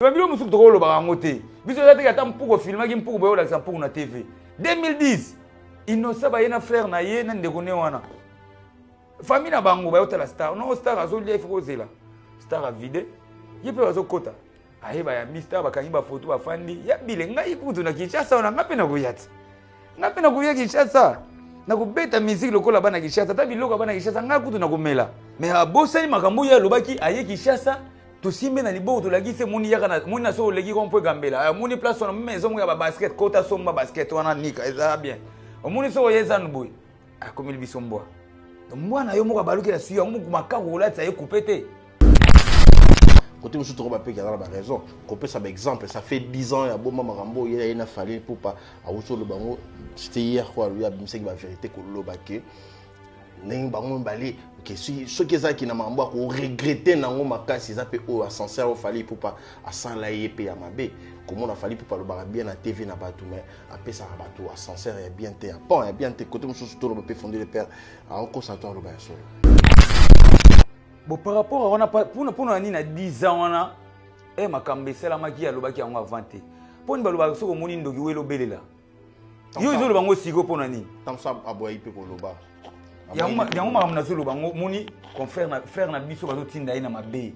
Babilo musuku tokolo barangote. Biso ya teka tam pour filmer ki pour boyo la pour na TV. 2010 Innocent ba yena frère na ye na ndekone wana. Famille na bango ba yotala star. Non star azo lief kozela. Star a vide. Ye pe bazo kota. Aye ba ya Mister ba kanyi ba photo ba fandi. Ya bile ngai kutu na Kinshasa na ngape na kuyat. Ngape na kuya Kinshasa. Na kubeta musique lokola bana Kinshasa. Ta biloko bana Kinshasa nga kutu na kumela. Mais abosani makambo ya lobaki aye Kinshasa. To simbe na libo to lagi se moni yaka na moni na so legi ko mpo gambela moni place na maison ya ba basket kota somba basket wana nika eza bien moni so yeza nboy akomi biso mbwa to mwana yo moko baluki la suya mu makako la tsaye coupete côté monsieur to ba pe ki a la raison ko pe ça exemple ça fait 10 ans ya bomba makambo il na fallu pour pas a wuso le bango c'était hier quoi lui a bimsek ba vérité ko lo baké neng bango bali que ce qui est qui na mambo ko regretter nango makasi za pe o ascenseur fallait pour pas à sans la yep ya mabe comment on a fallu pour pas le bar bien na TV na batu mais après ça batu ascenseur est bien té bon est bien té côté monsieur to le peut fonder le père en concentrant le basso bon par rapport à on a pas pour nani na 10 ans wana e makambe sela maki ya lobaki yango avanté pour ba loba soko moni ndoki welo belela yo zo lobango siko pour nani tam ça aboyi pe ko loba yango makambo na zolo bango moni confrère na frère na biso bazo tinda ye na mabe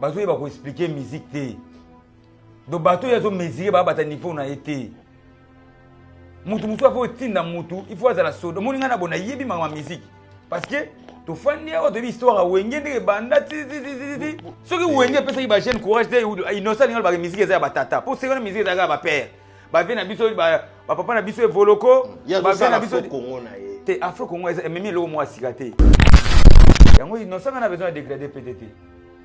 bazo yeba ko expliquer musique te do bato ya zo mesurer ba bata niveau na été mutu mutu afo tinda mutu il faut azala sodo moni ngana bona yebi makambo musique parce que to fandi ya de histoire a wenge ndeke banda ti soki wenge pesa ki ba jeune courage te Innocent ngalo ba musique za ba tata pour c'est musique za ba père ba vient na biso ba papa na biso evoloko ba vient na biso Congo na ye te Afro Congo est même le mot asikate yango Innocent na besoin de dégrader peut-être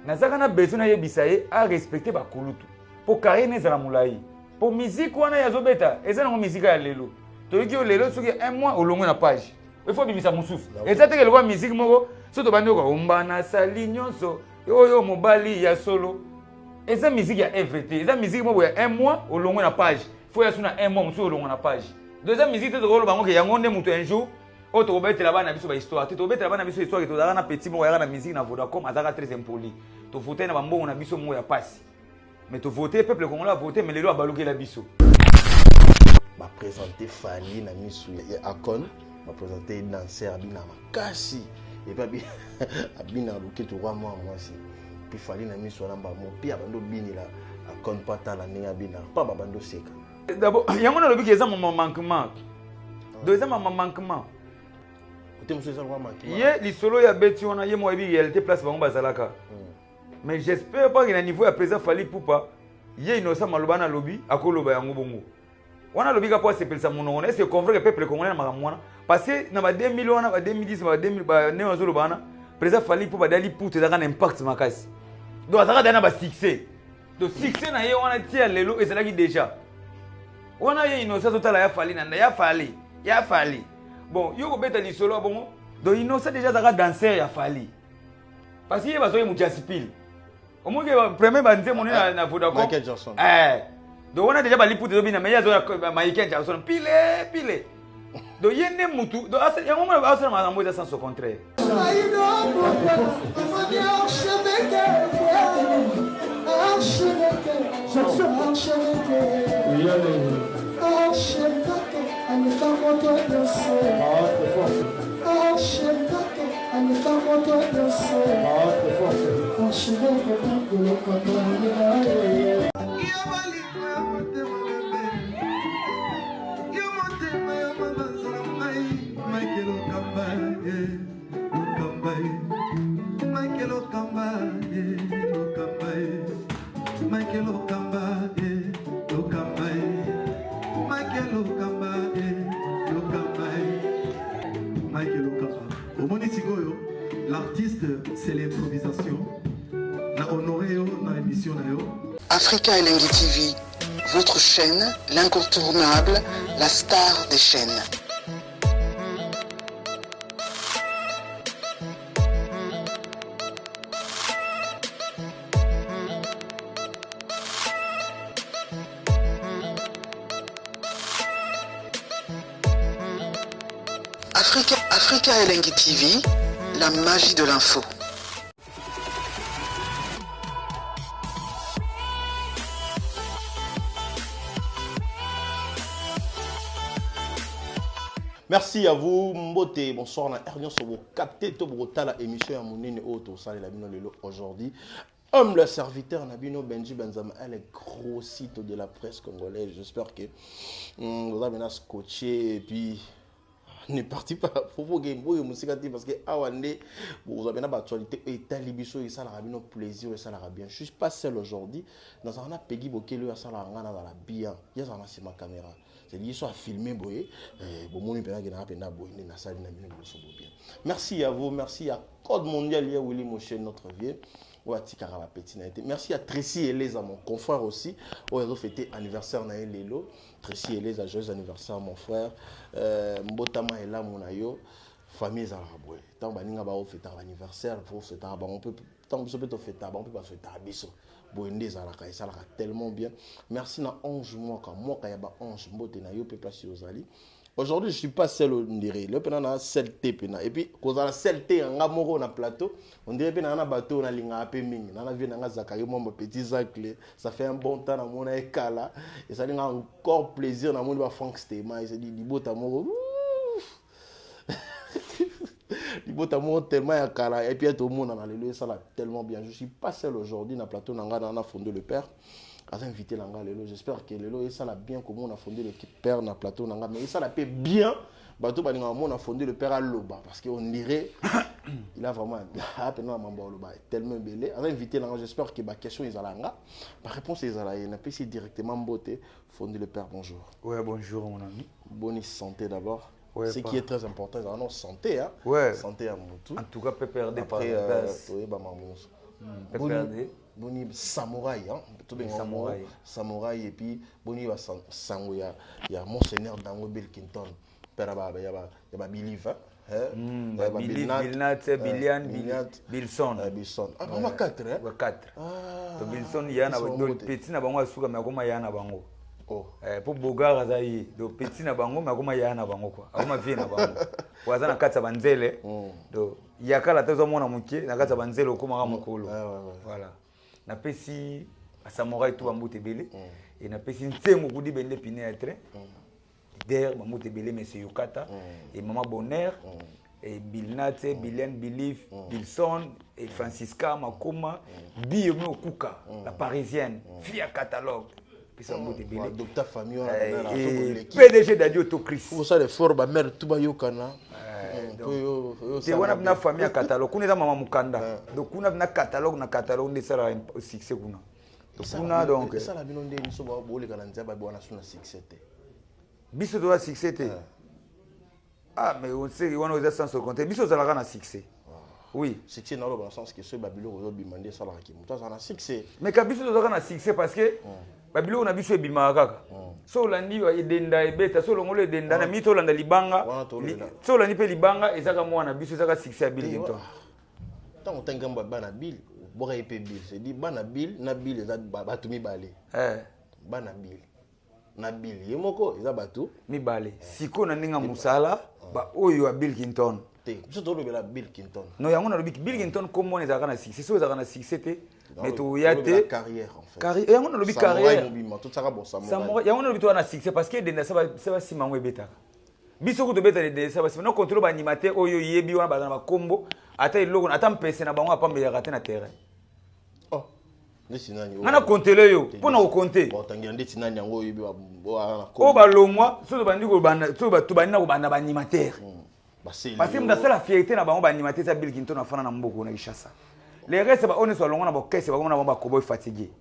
nazaka na besoin ya bisaye à respecter ba kulutu pour carrière nezala mulai pour musique wana ya zobeta eza na musique ya lelo to yiki lelo soki un mois olongo na page il faut bimisa mususu eza te ke musique moko so to bandi ko omba na sali nyonso oyo mobali ya solo eza musique ya everything eza musique moko ya un mois olongo na page faut ya suna un mois mususu olongo na page deuxième musique te ko bango ke yango nde mutu un jour o to betela bana biso ba histoire to betela bana biso histoire to dara na petit mo ya na musique na Vodacom azaka très impoli to voter na bambongo na biso mo ya passe mais to voter peuple congolais a voter mais lelo abaluki la biso ba présenter Fally na misu ya Akon ba présenter danser abina makasi et pas bien abina luki to roi moi si puis Fally na misu na ba mo pia bando bini la Akon pata la ninga bina pas ba bando seka d'abord yango na lobi eza mon manquement deuxième manquement ye lisolo ya beti wana ye mo yebi réalité place bango bazalaka mais j'espère pas que na niveau ya président Fally Poupa ye Innocent maloba na lobby akoloba yango bongo wana lobby ka po sepelisa monongo est-ce que convaincre peuple congolais na makambo wana parce que na ba 2000 wana ba 2010 ba 2000 ba ne ozo lobana président Fally Poupa dali pour te zaka impact makasi donc azaka dana ba succès donc succès na ye wana tia lelo ezalaki déjà wana ye Innocent totala ya Fally na ya Fally bon yo ko beta li solo bon donc Innocent déjà zaka danser ya Fally parce que bazoye mu jaspil au moins que premier banze mon na Vodacom Michael Jackson donc on a déjà bali pour te bina mais ya zo Michael Jackson pile donc yene mutu donc ya mo ba asala makambo za sens au contraire L'artiste, c'est l'improvisation. La honoré dans l'émission. Africa Elengi TV, votre chaîne, l'incontournable, la star des chaînes. Africa Elengi TV, la magie de l'info. Merci à vous, Mbote. Bonsoir, na Ernion sur vos captés, tout la émission à Mounine Auto, ça la bino aujourd'hui. Homme le serviteur, Nabino Benji Benzama, elle est gros site de la presse congolaise. J'espère que vous avez bien scotché et puis ne partez pas pour vos game boy musique parce que awande vous avez une actualité et talibiso et ça la rabino plaisir et ça la bien. Je suis pas seul aujourd'hui dans un Peggy Bokelo ça la ngana dans la bien. Il y a ça ma caméra. C'est dit soit filmer boy bon mon pena qui na pena boy na salle na bien. Merci à vous, merci à Code Mondial hier Willy Moshe notre vieux. Merci à Tracy Eleza, mon confrère aussi. On a fêté anniversaire na Lelo. Tracy Eleza, joyeux anniversaire mon frère. Mbotama est là mon ayo. Famille Zaraboué. Tant baninga ba fêter anniversaire pour fêter ba on peut tant que peut fêter ba on peut pas fêter biso. Boende Zaraka ça la tellement bien. Merci na 11 mois quand moi kaya ba 11 mbote na yo peuple si ozali. Aujourd'hui, je ne suis pas seul, on dirait. Le pénan a 7T. Et puis, quand on a 7T, on a moro na plateau. On dirait que on a bateau, on a linga peu ming. On a vu on a Zakayo, mon petit Zacle. Ça fait un bon temps, on a Ekala. Et ça a encore plaisir, on a Frank Stema. Il s'est dit, Dibo Tamoro. Dibo Tamoro tellement Ekala. Et puis, tout le monde en a l'élu. Ça l'a tellement bien. Je ne suis pas seul aujourd'hui. Dans le plateau, on a fondé le père. A invité Langa Lelo, j'espère que Lelo et ça l'a bien comme on a fondé le père dans le plateau Nanga, mais ça l'a fait bien. Bateau on a fondé le père à Loba parce qu'on dirait il a vraiment tellement belé. A invité Langa, j'espère que ma question est à Langa. Ma réponse est à la n'a pas directement beauté fondé le père. Bonjour. Ouais, bonjour mon ami. Bonne santé d'abord. Ouais, ce qui est très important, c'est la santé hein. Ouais. Santé à Moutou. En tout cas, PPRD par après PPRD. Boni samouraï hein tout bien samouraï et puis boni va sango ya monseigneur Dango Belkinton père ba believe hein Bilnat Bilian Bilson ah maman 4 hein 4 to Bilson yana do petit na bango asuka makoma yana bango oh pour Bogara zai do petit na bango makoma yana bango quoi akoma vie na bango wazana katsa banzele do yakala tazo mona mukie na katsa banzele okoma mukolo voilà na pesi a samouraï tout bambote belé et na pesi ntengo kudi bende pinétre der bambote belé monsieur Yokata et maman Bonheur et Bilnate Bilian Bilif Bilson et Francisca Makoma Biyomi Okuka la parisienne fille à catalogue puis bambote belé docteur famille et PDG d'Adio Tokris pour ça les fort ba mère tout ba Yokana c'est une famille à catalogue. On est dans maman Mukanda. Donc on a un catalogue, on ça un succès kuna. Donc ça la binonde ni so ba bole kana nzaba ba na suna succès. Biso doit succès. Ah mais on sait on a sans se compter. Biso ça la na succès. Oui, succès dans le sens que ce babilo ozo bimande ça la ki. Muta ça na succès. Mais ka biso doit na succès parce que babilo na biso ebima kaka. So landi wa edenda ebeta so longolo edenda na mito landa libanga so landi pe libanga ezaka mwana biso ezaka succès ya Bill Clinton tant otangamba bana Bill boka epé Bill c'est dit bana Bill na Bill eza batu mibale bana Bill na Bill yemoko eza batu mibale siko na ninga musala ba oyo ya Bill Clinton te biso to lobela Bill Clinton no yango na lobi Bill Clinton comme on ezaka na succès so ezaka na succès te mais to yate carrière en fait carrière yango na lobi carrière tout ça bon samouraï yango na lobi to na succès parce que denda ça va simango ebetaka biso ko to beta de ça va simango contrôle ba animateur oyo yebi wana ba na ba combo ata iloko ata mpese na bango apambe ya raté na terrain oh ndesi nani ngana compter yo pona ko compter bon tangira ndesi nani yango yebi o ba longwa so bandi ko banda so ba to banda ko banda ba animateur parce que mda la fierté na bango ba animateur ça Bill Clinton afana na mboko na Kishasa les restes ba on soit longo na ba caisse ba na ba koboy fatigué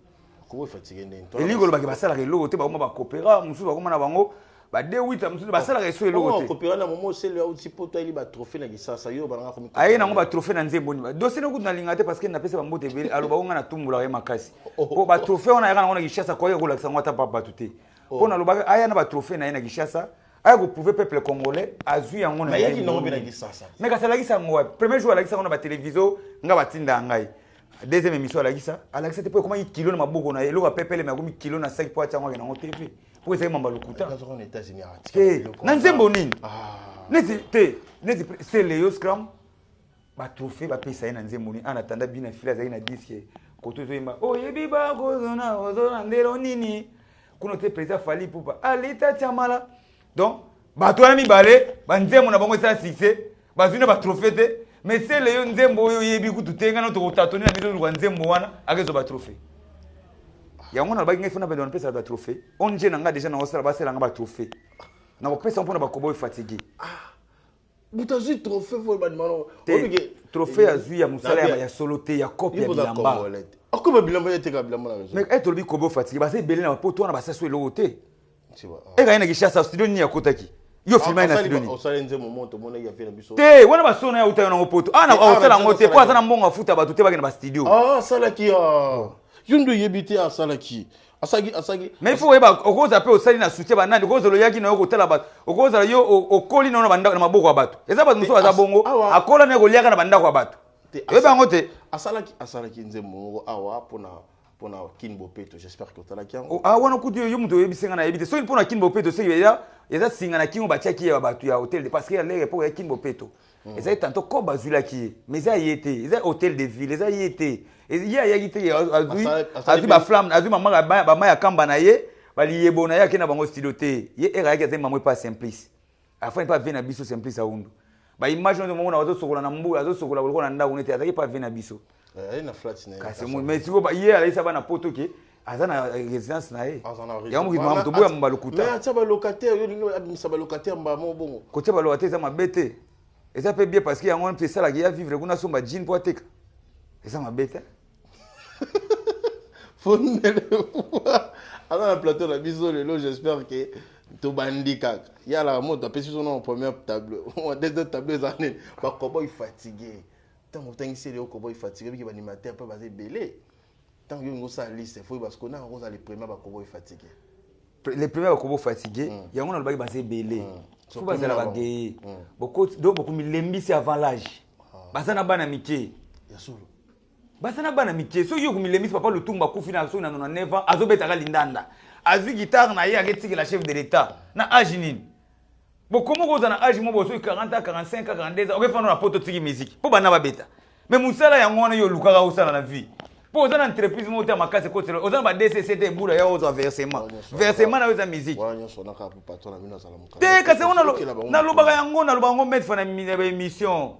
ndento eligo lo ba ba sala ke te ba ba coopéra musu ba na bango ba de 8 musu ba sala ke so elogo te coopéra na momo c'est le outil poto ili ba trophée na Kishasa yo ba nga komi aye na ngo ba trophée na nzembo ni ba dossier na kuna linga te parce que na pesa ba mbote bele alo ba nga na tumbula ke makasi po ba trophée on a yaka na Kishasa ko yeko la sango ta papa tuté po na lo ba aya na ba trophée na Kishasa aya ko prouver peuple congolais azui yango na yaki na ngobela Kishasa mais ka sala kisa ngo premier jour la kisa na ba télévision nga batinda ngai deuxième émission la kisa Alexa te po comment kilo na maboko na eloko pepele ma komi kilo na 5 po atanga na TV pour essayer mamba lokuta aux États-Unis na nzembo nini nezi c'est Leo Scrum ba trophée ba pesa na nzembo nini ana tanda bina fila za ina disque koto zo imba oh yebi ba ko zona ozona ndero nini kuno te président Fally Ipupa alita chamala donc bato wana mibale banzembo na bango esala succès bazwi na batrophée te mais c'est le yo nzembo oyo oyebi kutu te nga no tokotatoni na biso luka nzembo wana akezo batrophée yango na baki ngai fona bendo napesa batrophée onje na nga déjà na osala basela nga batrophée na kopesa mpona bakobo fatigué butazui trophée fo ba dimano trophée azui ya musala ya solo te ya copie ya bilamba akoma bilamba ya teka bilamba na raison mais eto lobi kobo fatigué basa belé na poto wana basa so elo te eka ina kishasa studio ni ya kotaki yo filma ina studio ni osala nzembo moto mona ya fina biso te wana basona ya utayo na poto ana osala ngote po asana mbongo afuta bato te bakena ba studio sala ki yundo yebite asala ki asagi mais il faut eba okoza pe osali na soutien banani okoza lo yaki na yo kotala bato okoza yo okoli na banda na maboko ya bato eza bato muso aza bongo akola na koliaka na banda kwa bato eba ngote asala ki nzembo awa pona Kinbo Peto, j'espère que tu as la kian. Wana kutu yo muto yebisenga na yebite. So il pona Kinbo Peto c'est ya singa na kingo batia ki ya batu ya hôtel de parce que ya lere pour ya Kinbo Peto. Et ça tantôt ko bazula ki mais ça y était, ils hôtel de ville, ça y était. Et il y a yité azui ba flamme, azui mama ba ya kamba na ye, ba liye bona ya kena bango styloté. Ye era ya zema moi pas simplice. Afin pas venir biso simplice a undu. Ba image no mona wazo sokola na mbu, wazo sokola ko na ndawu nete azaki pas venir biso. Na flat na kasi mais siko ba hier ala saba na poto ke azana résidence na ye ya mo kitwa mto boya mbalukuta mais atia ba locataire yo ningo abimisa ba locataire mba mo bongo ko tia ba locataire za mabete eza pe bien parce que yango mpe sala ki ya vivre kuna somba jean po ateka eza mabete fondele ana na plateau na biso lelo j'espère que to bandika ya la moto apesi son en premier tableau on deuxième tableau za ne ba kobo fatigué. Tant que tu as un fatigué, tu as un animateur qui est belé. Tant que tu as une liste, il faut parce qu'on a les premiers qui sont fatigués. Les premiers qui sont fatigués, il y a un qui est belé. Il faut pas la bagaille. Beaucoup de lembisi avant l'âge. Basana bana miké. Basana bana miké. So yo kumi lembisi papa le tumba kufina so na 9 ans, azobeta lindanda. Azu guitare na ye aketiki la chef de l'état. Na âge nini. Bon, comment vous avez un âge, 40 ans, 45 ans, 42 ans, on va faire une pote de musique. Pour bana beta. Mais Moussala yango yo lukara osala na vie. Pour aux entreprises monter ma case côté. Aux en DCCT boula ya aux versement. Versement na musique. Te kase on na loba yango na loba ngo mettre fa na émission.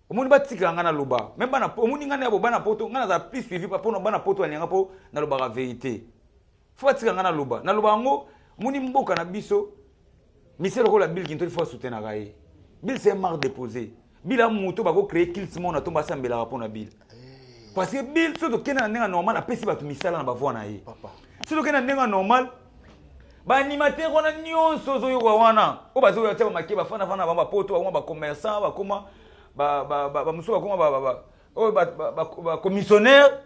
Omoni batika ngana loba. Même bana omoni ngana ya bana poto ngana za plus suivi pa pour bana poto alanga po na loba la vérité. Faut batika ngana loba. Na loba ngo omoni mboka na biso. Monsieur le Bill qui faut soutenir Gaï. Bill c'est marre déposé. Bill a monté pour créer qu'il se monte à tomber ensemble la rapport à Bill. Parce que Bill surtout qu'il n'a pas normal à pèser battu misala na bavoie na ye. Surtout qu'il n'a pas normal. Ba animateur on a nion sozo yo wana. O bazo yo teba makiba fana fana ba poto ba commerçant ba comment ba muso ba comment ba commissionnaire.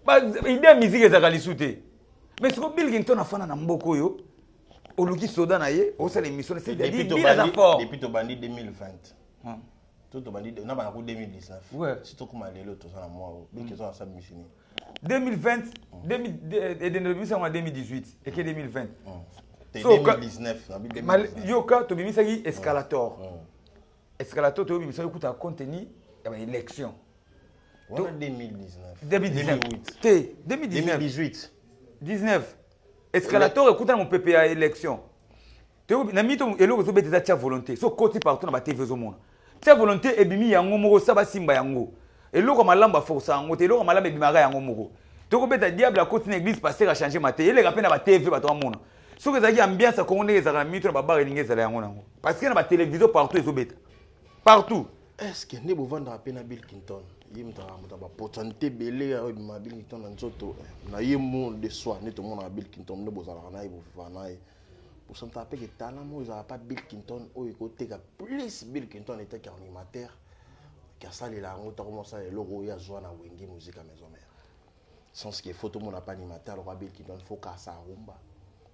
Ba idée musique ezakali souté. Mais ce que Bill Ginton a fana na mboko yo. Oluki soda na ye, o sala émission c'est depuis to bandi 2020. To bandi na ba 2019. Ouais. Surtout comme lelo to sana moi, bien qu'ils ont ça mission. 2020, 2018 et que 2020. 2019, yoka to bimisa ki escalator. Escalator to bimisa ko ta contenu ya élection. Voilà 2019. 2018. 2018. 19. Escalator écoute mon PPA élection. Tu na mito elo ko beta tia volonté. So côté partout na ba TV zo mona. Tia volonté e bimi yango moko saba simba yango. Elo ko malamba force yango te elo ko malamba bimaka yango moko. To ko beta diable à côté na église passer à changer maté. Ele rapena ba TV ba to mona. So ko zaki ambiance ko ngone ezaka mito na ba bar elinge zala yango nango. Parce que na ba télévision partout ezo beta. Partout. Est-ce que ne bo vendre apena Bill Clinton? Yimta ba potentialité belé ya Bill Clinton na nzoto na yemo de soi ne to mona Bill Clinton ne bozala na ibo fana e pour son taper que talent mo ils pas Bill Clinton o côté ka plus Bill Clinton était animateur qui a salé la ngota comment ça le logo ya joie na wengi musique à maison mère sans ce qui photo mon pas animateur le Bill Clinton faut ka sa rumba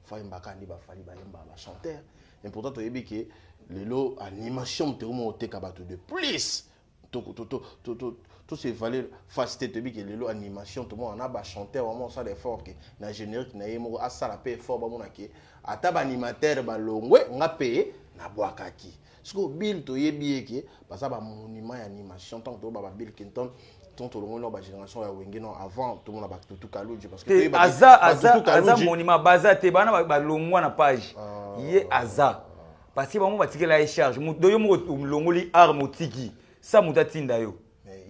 faut mbaka ni ba fali ba yemba ba chanteur important to yebi que le lo animation te mo te ka bato de plus tout ces valeurs facile te que les animation tout le monde on a ba chanteur vraiment ça l'effort que na générique na yemo a ça la paix fort ba mona ke ata ba animateur ba longwe on a payé na boakaki ce que Bill to yebi ke parce que ba monument animation tant to ba Bill Clinton tant to longo ba génération ya wenge non avant tout le monde ba tout kaluji parce que aza monument baza te bana ba longwa na page Yé aza. Parce que vraiment batiki la charge. Do yo mo longoli arme otiki. Ça muta tinda yo.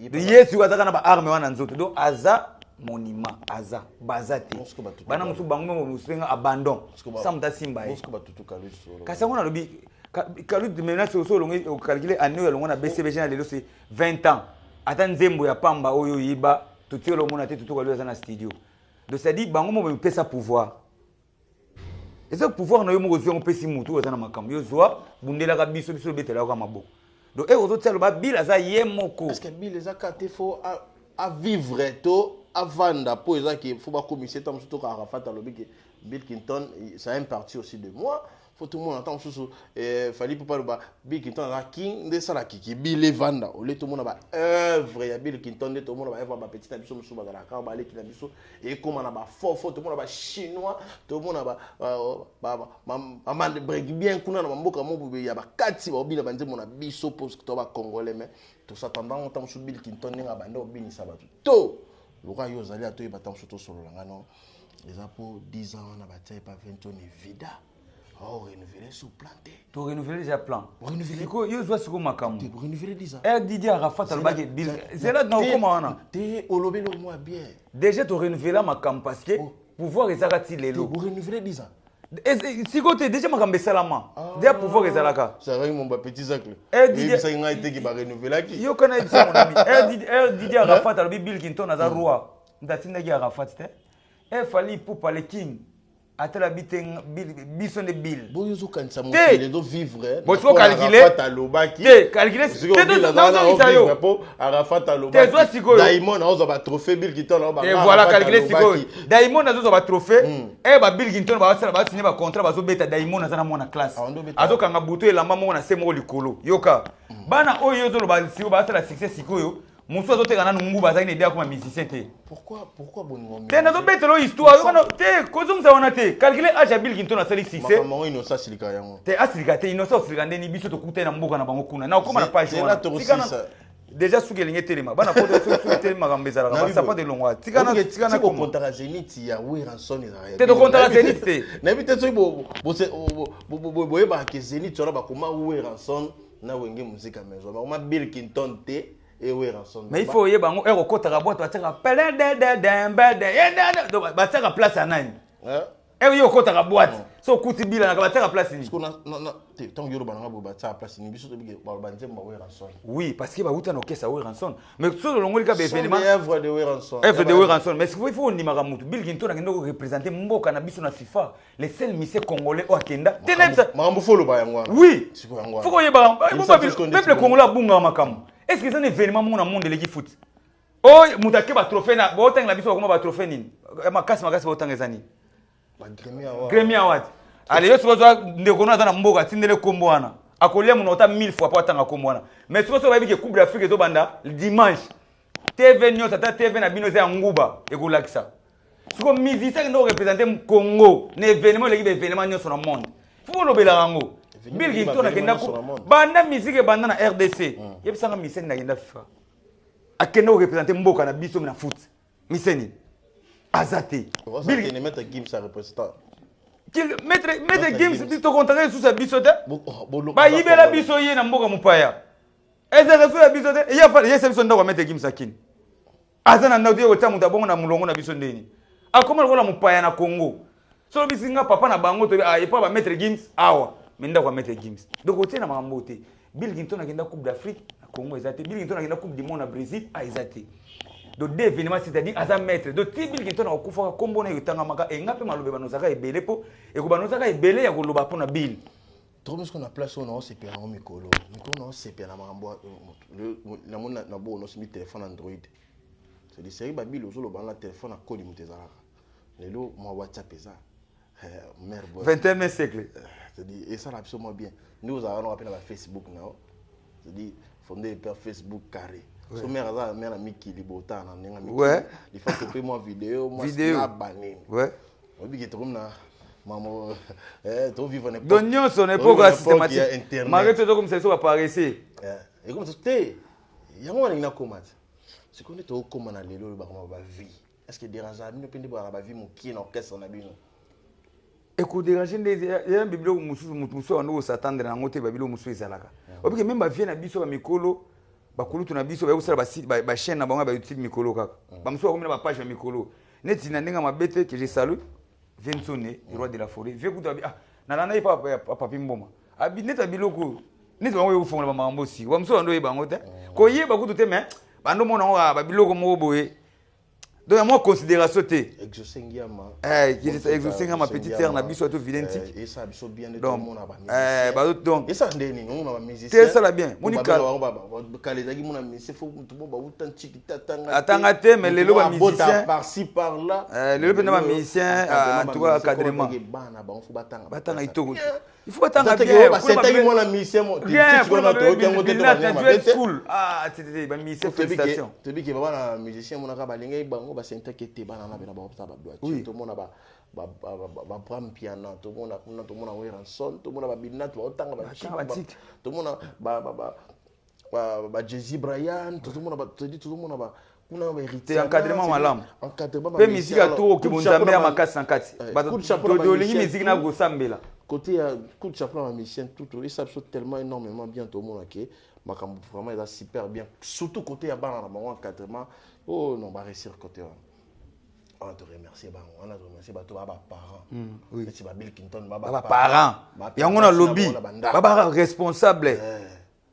De Yesu azaka na ba arme wana nzoto. Do aza monument aza bazate. Bana musu bango mo musenga abandon. Ça muta simba ye. Kasi ngona lobi Kalut de menace au sol on calculer année on a BCBG na lelo c'est 20 ans. Ata nzembo ya pamba oyo yiba tuti lo mona te tutu kwa lelo na studio. Donc ça dit bango mo pesa pouvoir. Et ce pouvoir na yo mo ozio pesi mutu ozana makambo yo zwa bundela ka biso betela ka maboko. Donc et autres telo ba bila za yemoko. Parce que bila za kate faut à vivre to à vendre pour ça qu'il faut pas commisser tant surtout quand Arafat a lobby que Bill Clinton ça a une partie aussi de moi. Faut tout le monde entendre sous fallait pour pas Bill Clinton la king de ça la qui Bill vanda au lieu tout le monde ba œuvre ya Bill Clinton de tout le monde ba œuvre ba petit abisso musu ba la ka ba les abisso et comme on a ba fort tout le monde ba chinois tout le monde ba amande break bien kuna na mboka mo ya ba kati ba Bill ba nzembo na biso pour que to ba congolais mais tout ça pendant on sous Bill Clinton nga ba ndo binisa ba tout le roi yo zali ato ba tam surtout solo nga non les apôtres 10 ans on a bataille pas 20 ans vida. Oh, renouveler sous planté. Tu renouveler déjà plan. Renouveler. Siko yo zwa siko makambo. Tu renouveler 10 ans. Didier Arafat alobaki Bill. C'est là dans comment on a. T'es olobé le moi bien. Déjà tu renouveler makambo parce que pouvoir ezakati lelo. Tu renouveler 10 ans. Siko te déjà makambo salama. Déjà pouvoir ezalaka. Ça va mon petit sac. Didier ça nga été qui va renouveler qui. Yo connais ça mon ami. Didier Arafat alobi Bill Clinton aza roi. Ndatinda ki Arafat te. Fallait pour parler king. Atala biteng bison de bill. Bon yo kanisa mo les do vivre. Bon faut calculer. Calculer. Arafat aloba. Diamond azo ba trophée Bill Clinton ba. Et voilà calculer siko. Diamond azo ba trophée. Ba Bill Clinton ba signer ba contrat ba zo beta Diamond aza na mona classe. Azo kanga buto elamba mo na semo likolo. Yoka. Bana oyo zo ba siko ba sala succès siko yo. Muso azo tekana nungu ba za ine dia comme musicien te. Pourquoi bon te na zo betelo histoire yo kono te kozum sa wana te calculer age Bill Clinton na sali succès maman ino sa silika yango te asilika te ino sa silika ndeni biso to kuta na mboka na bango kuna na okoma na page wana déjà suki linge telema bana poto suki telema gambeza la ba sapa de longwa tikana ko contrat Zenith ya Weranson ya te to contrat Zenith te na bite so bo ba ke Zenith wana ba koma Weranson na wenge muzika mezo ba Bill Clinton te. Mais il faut y avoir un recours à boîte, tu as plein de battre place à nani. Et il y a un recours à boîte. So kuti bila na battre place ni. Tant que yoruba na battre place ni biso to bi ba banzemba Weranson. Oui, parce que ba uta na okesa Weranson. Mais sur le longoli ka be événement. Œuvre de Weranson. Œuvre de Weranson, mais il faut ni maramutu. Bill Clinton a ngendo représenter mboka na biso na FIFA. Les seuls misé congolais au Kenda. Tenebsa. Marambo folo ba yango. Oui. Faut ko yeba. Même le Congolais bunga makambo. Est-ce que c'est un événement dans le monde de l'équipe foot? Oh, moutake ba trophée na ba otang la biso comment ba trophée nini? Makasi ba otang ezani. Ba Grammy Grammy Award. Allez, yo sozo ndeko na za mboka tindele kombo wana. Akolia munota 1000 fois pour atanga kombo wana. Mais sozo ba bi ke Coupe d'Afrique zo banda dimanche. TV nyo tata TV na bino za nguba ekolakisa. Siko musicien ndo représenter Congo, na événement l'équipe événement nyo sur le monde. Faut lobela rango. Bill Clinton akenda ku banda musique banda na RDC yebisanga miseni na kenda FIFA akenda représenter mboka na biso na foot miseni azate Bill Clinton mettre Gims sa représentant mettre Gims to contrer sous sa biso te ba yibela biso ye na mboka mupaya ezaka sous la biso te ya fa yesa biso ndako mettre Gims akini azana ndako yo tamu tabongo na mulongo na biso ndeni akoma lokola mupaya na Congo so bisinga papa na bango to epa ba mettre Gims awa Menda kwa mettre Gims. Donc au tient na makambo te. Bill Clinton akenda Coupe d'Afrique na Congo ezate. Bill Clinton akenda Coupe du monde na Brésil a ezate. Donc deux événements c'est-à-dire aza maître. Donc ti Bill Clinton akufa kombo na yotanga maka engape malobe banozaka ebele po e ko banozaka ebele ya koloba pona Bill. Trop parce qu'on a place on a CPA en mikolo. Mikolo on CPA na makambo le na mona na bo on a téléphone Android. C'est des séries Bill ozolo banga téléphone à code mutezala. Lelo moi WhatsApp eza. Merde. 21e siècle. C'est-à-dire, et ça absolument bien. Nous avons appelé Facebook now. C'est-à-dire, fondé par Facebook carré. So mère a mère ami qui libota na nenga mi. Ouais. Il faut que moi vidéo, moi snap bané. Ouais. On dit que tout na maman to vivre n'importe. Donc nous son époque systématique. Marrête comme ça ça apparaissait. Et comme ça c'était il y a moi na comment. C'est qu'on est au comment na lelo ba vie. Est-ce que dérange à nous pende ba vie mon qui na orchestre na bino. ekodérange nde ya bibiloko mosusu bando s'attendre nango te babilo mosusu ezalaka obike même bavie na biso bamikolo bakulutu na biso bayokosala bachaîne na bango ya bayoutube mikolo kaka bamosusu bakomi na bapage ya mikolo neti na ndenge mabe te que je salue Viensone roi de la forêt vie kutu abi nalanda ye papi mboma abi neti babiloko neti bango yokofongola bamakambo si bamosusu bando oyeba yango te koyeba kutu te mais bando mona yango babiloko moko boye. Donc, il y a moins considération. Exosengama. Exosengama, petite sœur, n'a biso tout videntique. Et ça, biso bien de donc, et ça, ndeni, on a musicien. C'est ça là bien. Monica. Kalezagi, mon ami, c'est faux, tout le monde va authentique. Attends, mais les lois musiciens. Par-ci, par-là. Les lois musiciens, en tout cas, encadrement. Il faut attendre bien. C'est un bon musicien. Bien, pour le school. Ah, c'était un musicien, félicitations. Tu dis qu'il va avoir un musicien, mon ami, c'est un taquet, banana, tout le monde a prendre piano, tout le monde a rançon, tout le monde a binat, tout le monde a Jay-Z Brian, tout le monde a c'est encadrement malam. Pe musique à tout qui bon jamais à ma casse sans casse. De ligne musique na go sambela. Côté coup de chapeau à musicien tout et ça saute tellement énormément bien tout le monde OK. Makambo vraiment il a super bien surtout côté à bana na encadrement. Oh non ba réussir côté on te remercie on a remercié ba to ba parents. Oui. C'est ba Bill Clinton ba parents. Yango na lobby. Ba responsable.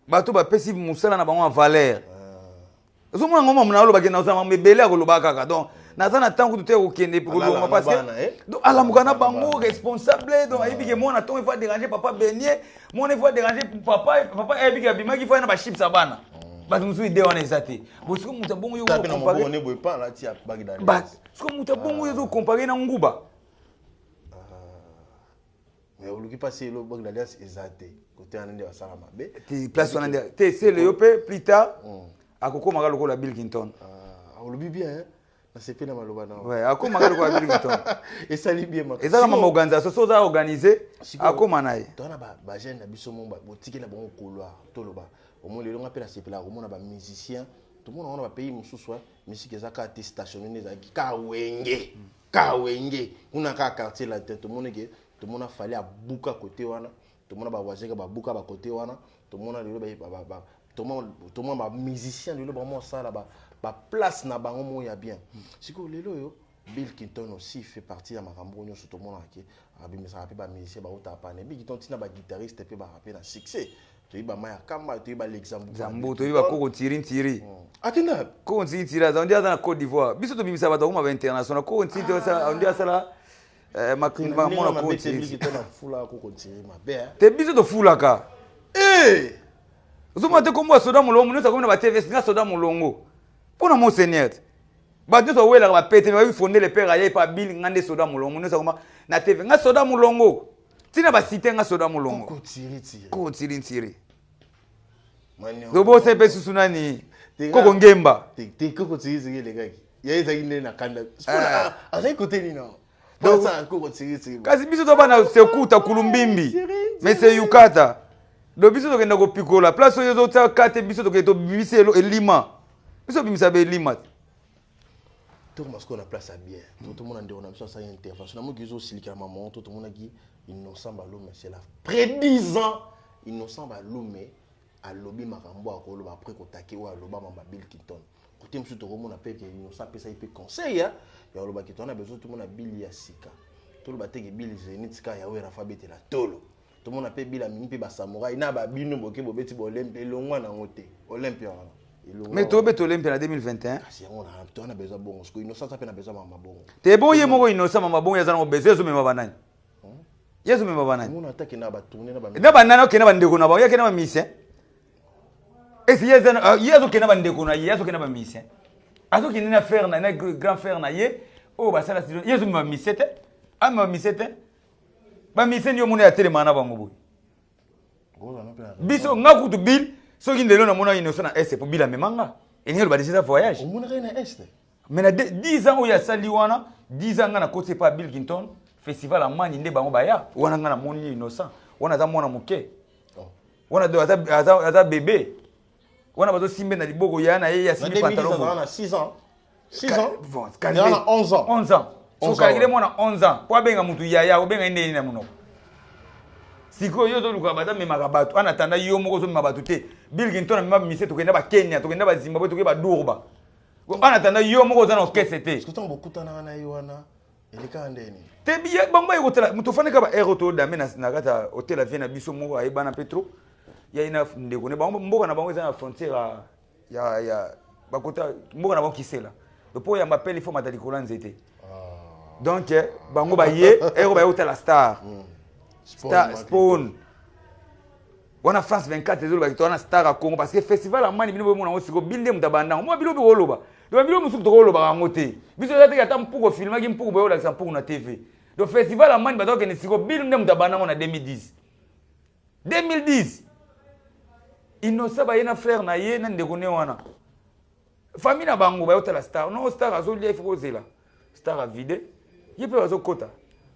Ba to ba pesi musala na bango en valeur. Zo mona ngoma mna lo bakena osama mebele akoloba kaka donc naza na tango tout okende pour lo parce que donc ala mukana bango responsable donc ayibi ke mona ton il faut déranger papa Beignet mona il faut déranger papa ayibi ke bimaki faut na ba chips abana ba musu idée on ezate parce que muta bongo yo comparer on ne boit pas là ti bagdad ba parce que muta bongo yo comparer na nguba mais oluki passer lo bagdad ezate côté anende basala mabe ti place on ande te c'est le yope plus tard akoko maga lokola Bill Clinton olobi bien c'est pas dans maloba non ouais akoko maga lokola Bill Clinton et ça li bien ma et ça ma organisation so za organiser akoma naye tona ba jeune na biso momba botiki na bango kolwa toloba au moins le long appelle à sepela au moins ba musicien tout le monde on va payer mususu musique ezaka te stationné za kawenge una ka quartier la tête tout le monde que tout le monde a fallu à buka côté wana tout le monde ba voisin ba buka ba côté wana tout le monde ba tout le monde ba musicien de vraiment ça là ba place na bango mo ya bien siko lelo yo Bill Clinton aussi fait partie de makambo nyo tout le monde qui abimi ça ba musicien ba utapane Bill Clinton tina ba guitariste pe ba rapper na succès to ba maya kamba to ba l'exemple zambo to ba ko tiri atina ko tiri za ndia za na Côte d'Ivoire biso to bimisa ba to ma international ko tiri ça ndia sala makimba mo na ko tiri Bill Clinton fula ko tiri ma be te biso to fula ka Zuma te kombo soda mulongo nesa komina ba TV singa soda mulongo. Pona mon seigneur. Ba nyoso wela ba pete ba fonder le père aye pa Bill ngande soda mulongo nesa koma na TV nga soda mulongo. Tina ba cité nga soda mulongo. Ko tiri. Robo se pe susunani. Koko ngemba. Te koko tiri le gaki. Ya eza ine na kanda. Azai côté ni non. Donc ça koko tiri. Kasi biso to bana sekuta kulumbimbi. Mais c'est yukata. Do biso to kenda ko pikola place yo zo ta kate biso to keto biselo elima biso bimisa be elima tout le monde a place à bien tout le monde ande on a besoin ça intervention na mo gizo silika maman tout le monde qui innocent balome c'est la prédisant innocent balome a lobby makambo akolo après ko take wa loba mamba Bill Clinton côté monsieur to komona pe que innocent pe ça il peut conseil ya loba ki tona besoin tout le monde a Bill ya sika tout le bateke Bill zenitka ya wera fabete la tolo tout le monde appelle Bila Mini pe ba samouraï na ba bino boke bobeti bo Olympia longwa na ngote Olympia mais to beto Olympia na 2021 si on a besoin bon parce que innocent ça pe na besoin mama bon te bon ye moko innocent mama bon yazana besoin zo mema banani yezo mema banani on attaque na ba tourner na ba banana okena ba ndeko na ba yakena ba mise et si yazana yezo kena ba ndeko na yezo kena ba mise azo kinina faire na grand frère na ye o ba sala yezo mema mise te ama mise te ba mise ndio mona ya telemana bango boy biso ngakutu Bill soki ndelo na mona innocent na est pour Bill memanga engelo ba déjà voyage on mona na est mais na 10 ans oya sali wana 10 ans na côté pas Bill Clinton festival à mani nde bango baya wana ngana moni innocent wana za mona muke wana do aza bébé wana bazo simbe na liboko ya na ye ya simbe pantalon on a 6 ans 6 ans bon on a 11 ans sokalakile mwana 11 ans po abenga mutu yaya obenga ndeni na monoko sikoyo yo toluka bata memaka bato ana tanda yo moko ozomema bato te Bill Clinton amema mise tokenda ba Kenya tokenda ba Zimbabwe tokenda ba Durba ana tanda yo moko oza na orchestre te sikoyo bokutana na yo wana eleka ndeni te biye bango ekotela mutu faneka ba aéroto dame na kata hotel avie na biso moko ayebana petro ya ina ndeko ne bango mboka na bango eza na frontière ya bakota mboka na bango kisela po ya mapeli fo matali kola nzete donc bango ba ye ero ba hotel star Spawn. On a France 24 les autres on a Star à Congo parce que festival à mani bino mona osiko binde mutabanda. Moi bilo boloba. Donc bilo musuku to koloba ngote. Biso ya te ata mpuko filma ki mpuko boyo la mpuko na TV. Donc festival à mani badoka ni siko binde mutabanda na 2010. 2010. Innocent ba yena frère na ye na ndeko ne wana. Famille na bango ba hôtel Star. Non Star azo lia ifo zela. Star a vide. Yepe bazo kota.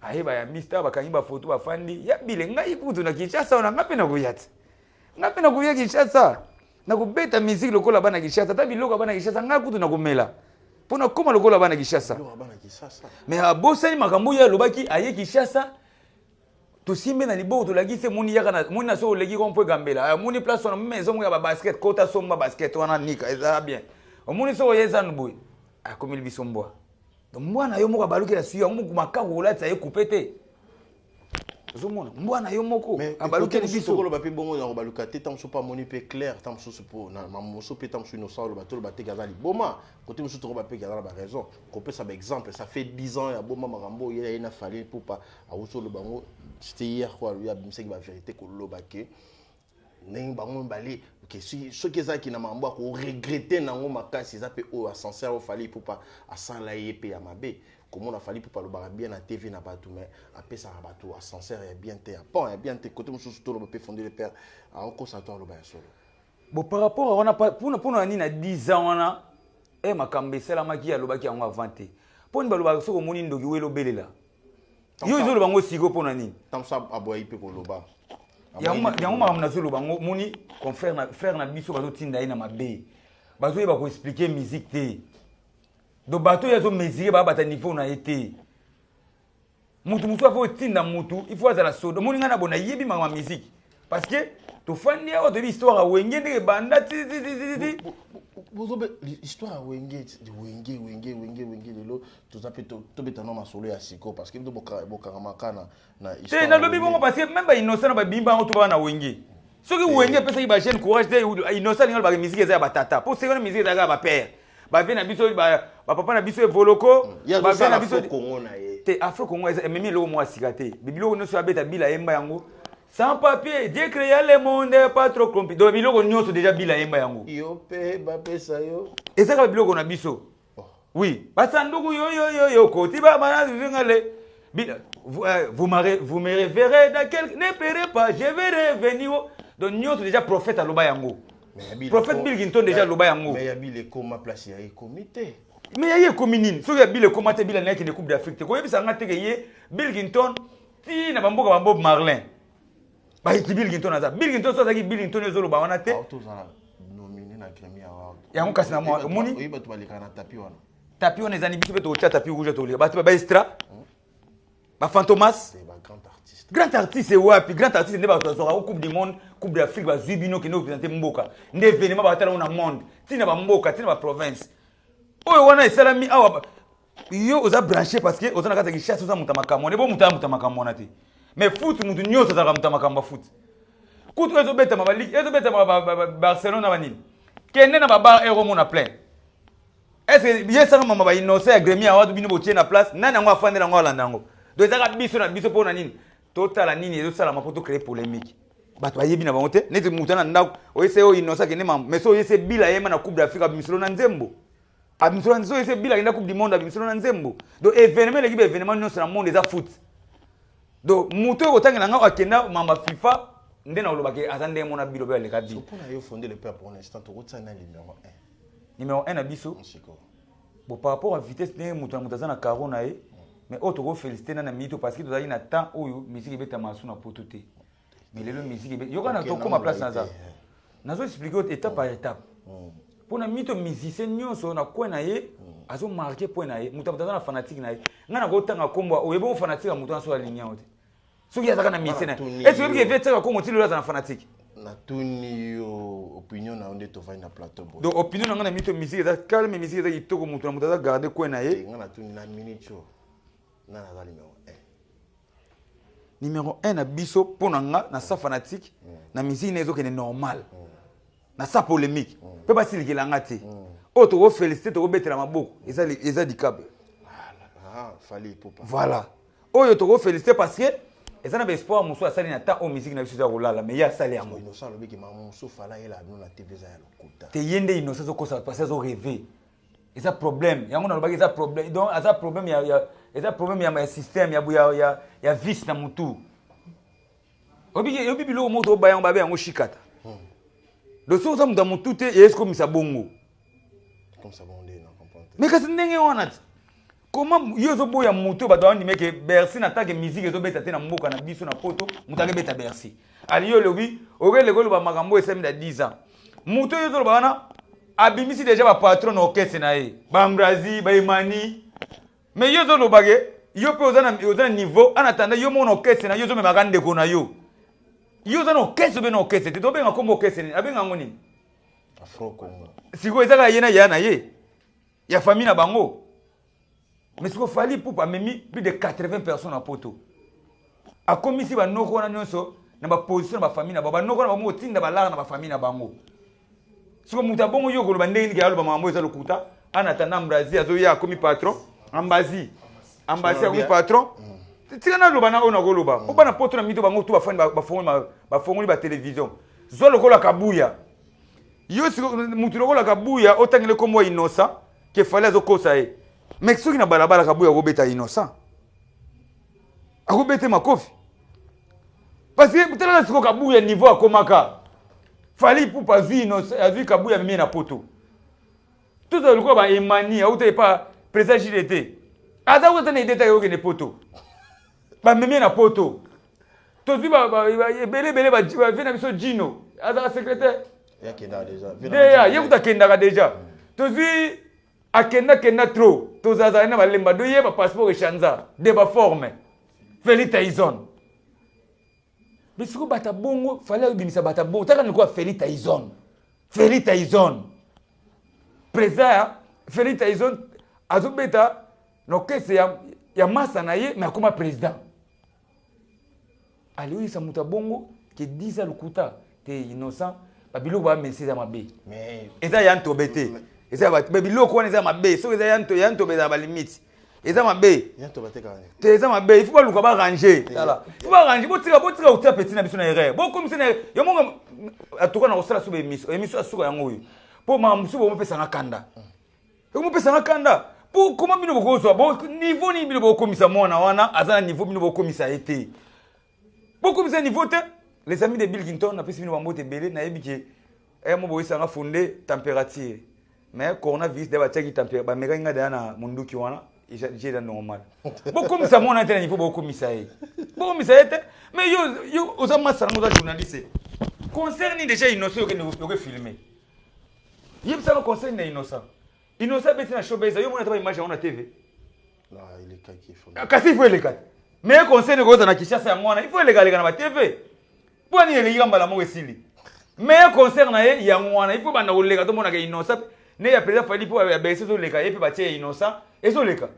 Ayeba ya Mister bakangi ba photo ba fandi ya bile ngai kutu na Kinshasa ona ngape na kuyata ngape na kuya Kinshasa na kubeta musique lokola bana Kinshasa ta biloko bana Kinshasa ngai kutu na kumela pona koma lokola bana Kinshasa mais abosani makambo ya lobaki aye Kinshasa to simbe na libo to lagise muni yaka na muni na so legi kompo gambela muni place on maison ya ba basket kota somba basket wana nika eza bien muni so yeza nboy akomi bisomboa donc mwana yo moko abaluki la suya moko makako la tsaye coupete zomona mwana yo moko abaluki la biso ko lo bape bongo na baluka te tam so pas moni pe clair tam so po na moso pe tam so innocent lo bato lo bate kazali boma côté moso to bape kazala ba raison ko pe ça exemple ça fait 10 ans ya boma makambo il a fallu pour pas a so lo bango c'était hier quoi lui a bimseki ba vérité ko lo bake ndenge bango bali ok ce qui est qui na mambo ko regretter nango makasi za pe o sincère o fali pour pas asala yepe ya mabe comment on a fallu pour pas le bar bien na TV na batou mais après ça batou sincère et bien te bon et bien te côté monsieur tout le peut fonder le père en constatant le bain solo bon par rapport on a pas pour na ni na 10 ans wana e makambe sela maki ya lobaki yango avanté pour ni baloba soko moni ndoki welo belela yo zo lobango siko pour na ni tam sa aboyi pe ko loba yango makamna zo lobango moni confrère na frère na biso bazo tinda ina mabe bazo yeba ko expliquer musique te do bato yazo mesurer ba bata niveau na été mutu mutu afo tinda mutu il faut azala sodo moni ngana bona yebi ma musique parce que to fandi o de l'histoire a wenge ndeke banda ti bozobe l'histoire wenge lelo to zape to betano masolo ya siko parce que ndo boka makana na histoire na lobi bongo parce que même ba innocent ba bimba ngo to ba na wenge soki wenge pesa ki ba jeune courage de innocent ngol ba musique eza ba tata pour c'est une musique eza ba père ba vient na biso ba papa na biso voloko ba vient na biso Congo na ye te Afro Congo eza memi lo mo asikate bibilo no so abeta bila yemba yango sans papier Dieu créa le monde pas trop compliqué donc biloko nyonso déjà bila yemba yango yo pe ba pesa yo eza ka biloko na biso oui basanduku yo koti ba bana ngale vous me verrez dans quel ne pleurez pas je vais revenir donc nyonso déjà prophète aloba yango prophète Bill Clinton déjà loba yango mais ya bile koma place ya comité mais ya ye commune so ya bile koma te bila na ki de coupe d'Afrique te ko yebisa ngate ke ye Bill Clinton ti na bamboka Bob Marlin ba ki Bill Clinton aza Bill Clinton so zaki Bill Clinton zo loba wana te auto za nominé na Grammy Award yango kasi na mo moni oyi bato balika na tapi wana ezani biso beto cha tapi rouge to li ba extra ba Fantomas c'est ba grand artiste wapi grand artiste ne ba to so coupe du monde coupe d'Afrique ba zibino ki no représenter mboka nde événement ba tala na monde tina ba mboka tina ba province oyo wana esalami awa yo oza branché parce que oza na kata ki chasse oza mutamakamo ne bo mutamakamo na te mais foot mutu nyoso za mutamakamo foot kutu ezo beta mabali ezo beta Barcelona banini kende na ba bar euro mona plein est-ce que yesa mama ba innocent Grammy Award bino botie na place nani ngo afandela ngo alandango do ezaka biso na biso pona nini total nini ezo sala mapoto créer polémique bato bayebi na bango te neti mutana ndako oyese o innocent kende mama mais so oyese bila yema na coupe d'Afrique abimsolo na nzembo abimsolo nzo oyese bila kende coupe du monde abimsolo na nzembo do événement l'équipe événement nyonso na monde eza foot do muto otangela nga akenda mama FIFA nde na olobake azande mona bilo be leka bi pour na yo fonder le père pour l'instant to rotsa na numéro 1 na biso bon par rapport à vitesse ne muto na mutazana caro na e mais autre go féliciter na mito parce que tozali na temps oyo musique beta masu na poto te mais lelo musique yo kana to koma place naza nazo expliquer étape par étape pour na mito musicien nyonso na kwa na ye azo marqué point na ye muta mutaza na fanatique na ye ngana ko tanga kombo o yebo fanatique a muta so aligné ote soki azaka na mise na est-ce que bien fait ko ngoti lo za fanatique na tuni opinion na onde to va na plateau bo donc opinion na ngana mito musique za calme musique za kitoko muta mutaza garder point na ye ngana tuni na minute na za numéro 1 na biso pona nga na sa fanatique na musique nezo ke normal na sa polémique pe ba silikela ngati o to féliciter to betela maboko eza dikable fallait popa voilà oyo to féliciter parce que eza na espoir muso asali na ta o musique na biso za rolala mais ya sali yango innocent lobiki mamuso fala ela no na TV za ya lokuta te yende innocent zo kosa parce que zo rêver eza problème yango na lobaki eza problème donc eza problème eza problème ya système ya vice na mutu obi bilo moto ba yango ba yango shikata donc so ça muta mutu te est-ce comme ça bongo comme ça bon on comprend mais kasi ndenge wana comment yo zo boya mutu ba dondi meke Bercy na take musique zo beta te na mboka na biso na poto mutake beta Bercy ali yo lobi ogele ko lo ba makambo esami da 10 ans mutu yo zo lo ba wana abimisi déjà ba patron orchestre na ye ba Mbrazi ba Imani mais yo zo lo bage yo pe ozana niveau en attendant yo mon orchestre na yo zo me magande ko na yo zo no orchestre be no orchestre te do be ngakombo orchestre abenga ngoni Afro Congo siko ezaka yena yana ye ya famille na bango mais siko fali pour amemi plus de 80 personnes à poto a komisi ba noko na nyonso na ba position na ba famille na ba noko na ba mo tinda ba lara na ba famille na bango siko muta bongo yo ko ba ndenge ya ba mambo eza lokuta ana tana Mbrazi azo ya komi patron ambazi komi patron tika na loba na ona ko loba o bana poto na mito bango tu ba fani ba fongoli ba télévision zo lokola kabuya yo siko mutu lokola kabuya otangile kombo innocent ke fallait zo kosa e mais soki na balabala kabuya ko beta innocent ako bete makofi parce que peut-être la siko kabuya niveau akomaka fallait pour pas vu innocent azu kabuya mimi na poto tout ça lokola ba Imani ou te pas président JDT aza ko tane deta yo ke ne poto ba mimi na poto to zi ba bele ba vena biso Gino aza secrétaire ya kenda déjà déjà yekuta kenda déjà to zi akenda trop to zaza na balemba do yeba passeport echanza de ba forme Feli Tyson bisiko bata bongo fallait bimisa bata bongo taka ni quoi Feli Tyson président Feli Tyson azobeta no kese ya masa na ye mais akoma président ali sa muta bongo ke 10 ans lokuta te innocent babilo ba mesi za mabe mais eza yanto bete eza babilo ko eza mabe so eza yanto beza ba limite eza mabe yanto bateka te eza mabe il faut pas luka ba ranger voilà il faut pas ranger botika uta petit na biso na erreur bo comme sene yo monga atuka na osala sube emiso asuka yango yo po ma musubo mo pesa na kanda yo mo pesa na kanda po comment bino bokozwa bo niveau ni bino bokomisa mona wana azana niveau bino bokomisa ete bokomisa niveau te les amis de Bill Clinton na pesi bino bambote belé na yebike mo boyisa nga fondé température mais coronavirus de ba tchaki température ba meka nga na munduki wana j'ai normal bokomisa mona te na niveau bokomisa ete mais yo osama sana ngoza journaliste concerne déjà innocent yo ke filmer yebisa no concerne na innocent beti na showbiz yo mona ta ba image on na TV là il est kaki fo kasi il faut les gars mais concerne ko za na Kishasa ya ngwana il faut les gars na ba TV pour ni les gamba la mo esili mais concerne ya ngwana il faut bana olega to mona ke innocent ne ya président fali pour ya baisser zo leka et puis ba tie innocent ezo leka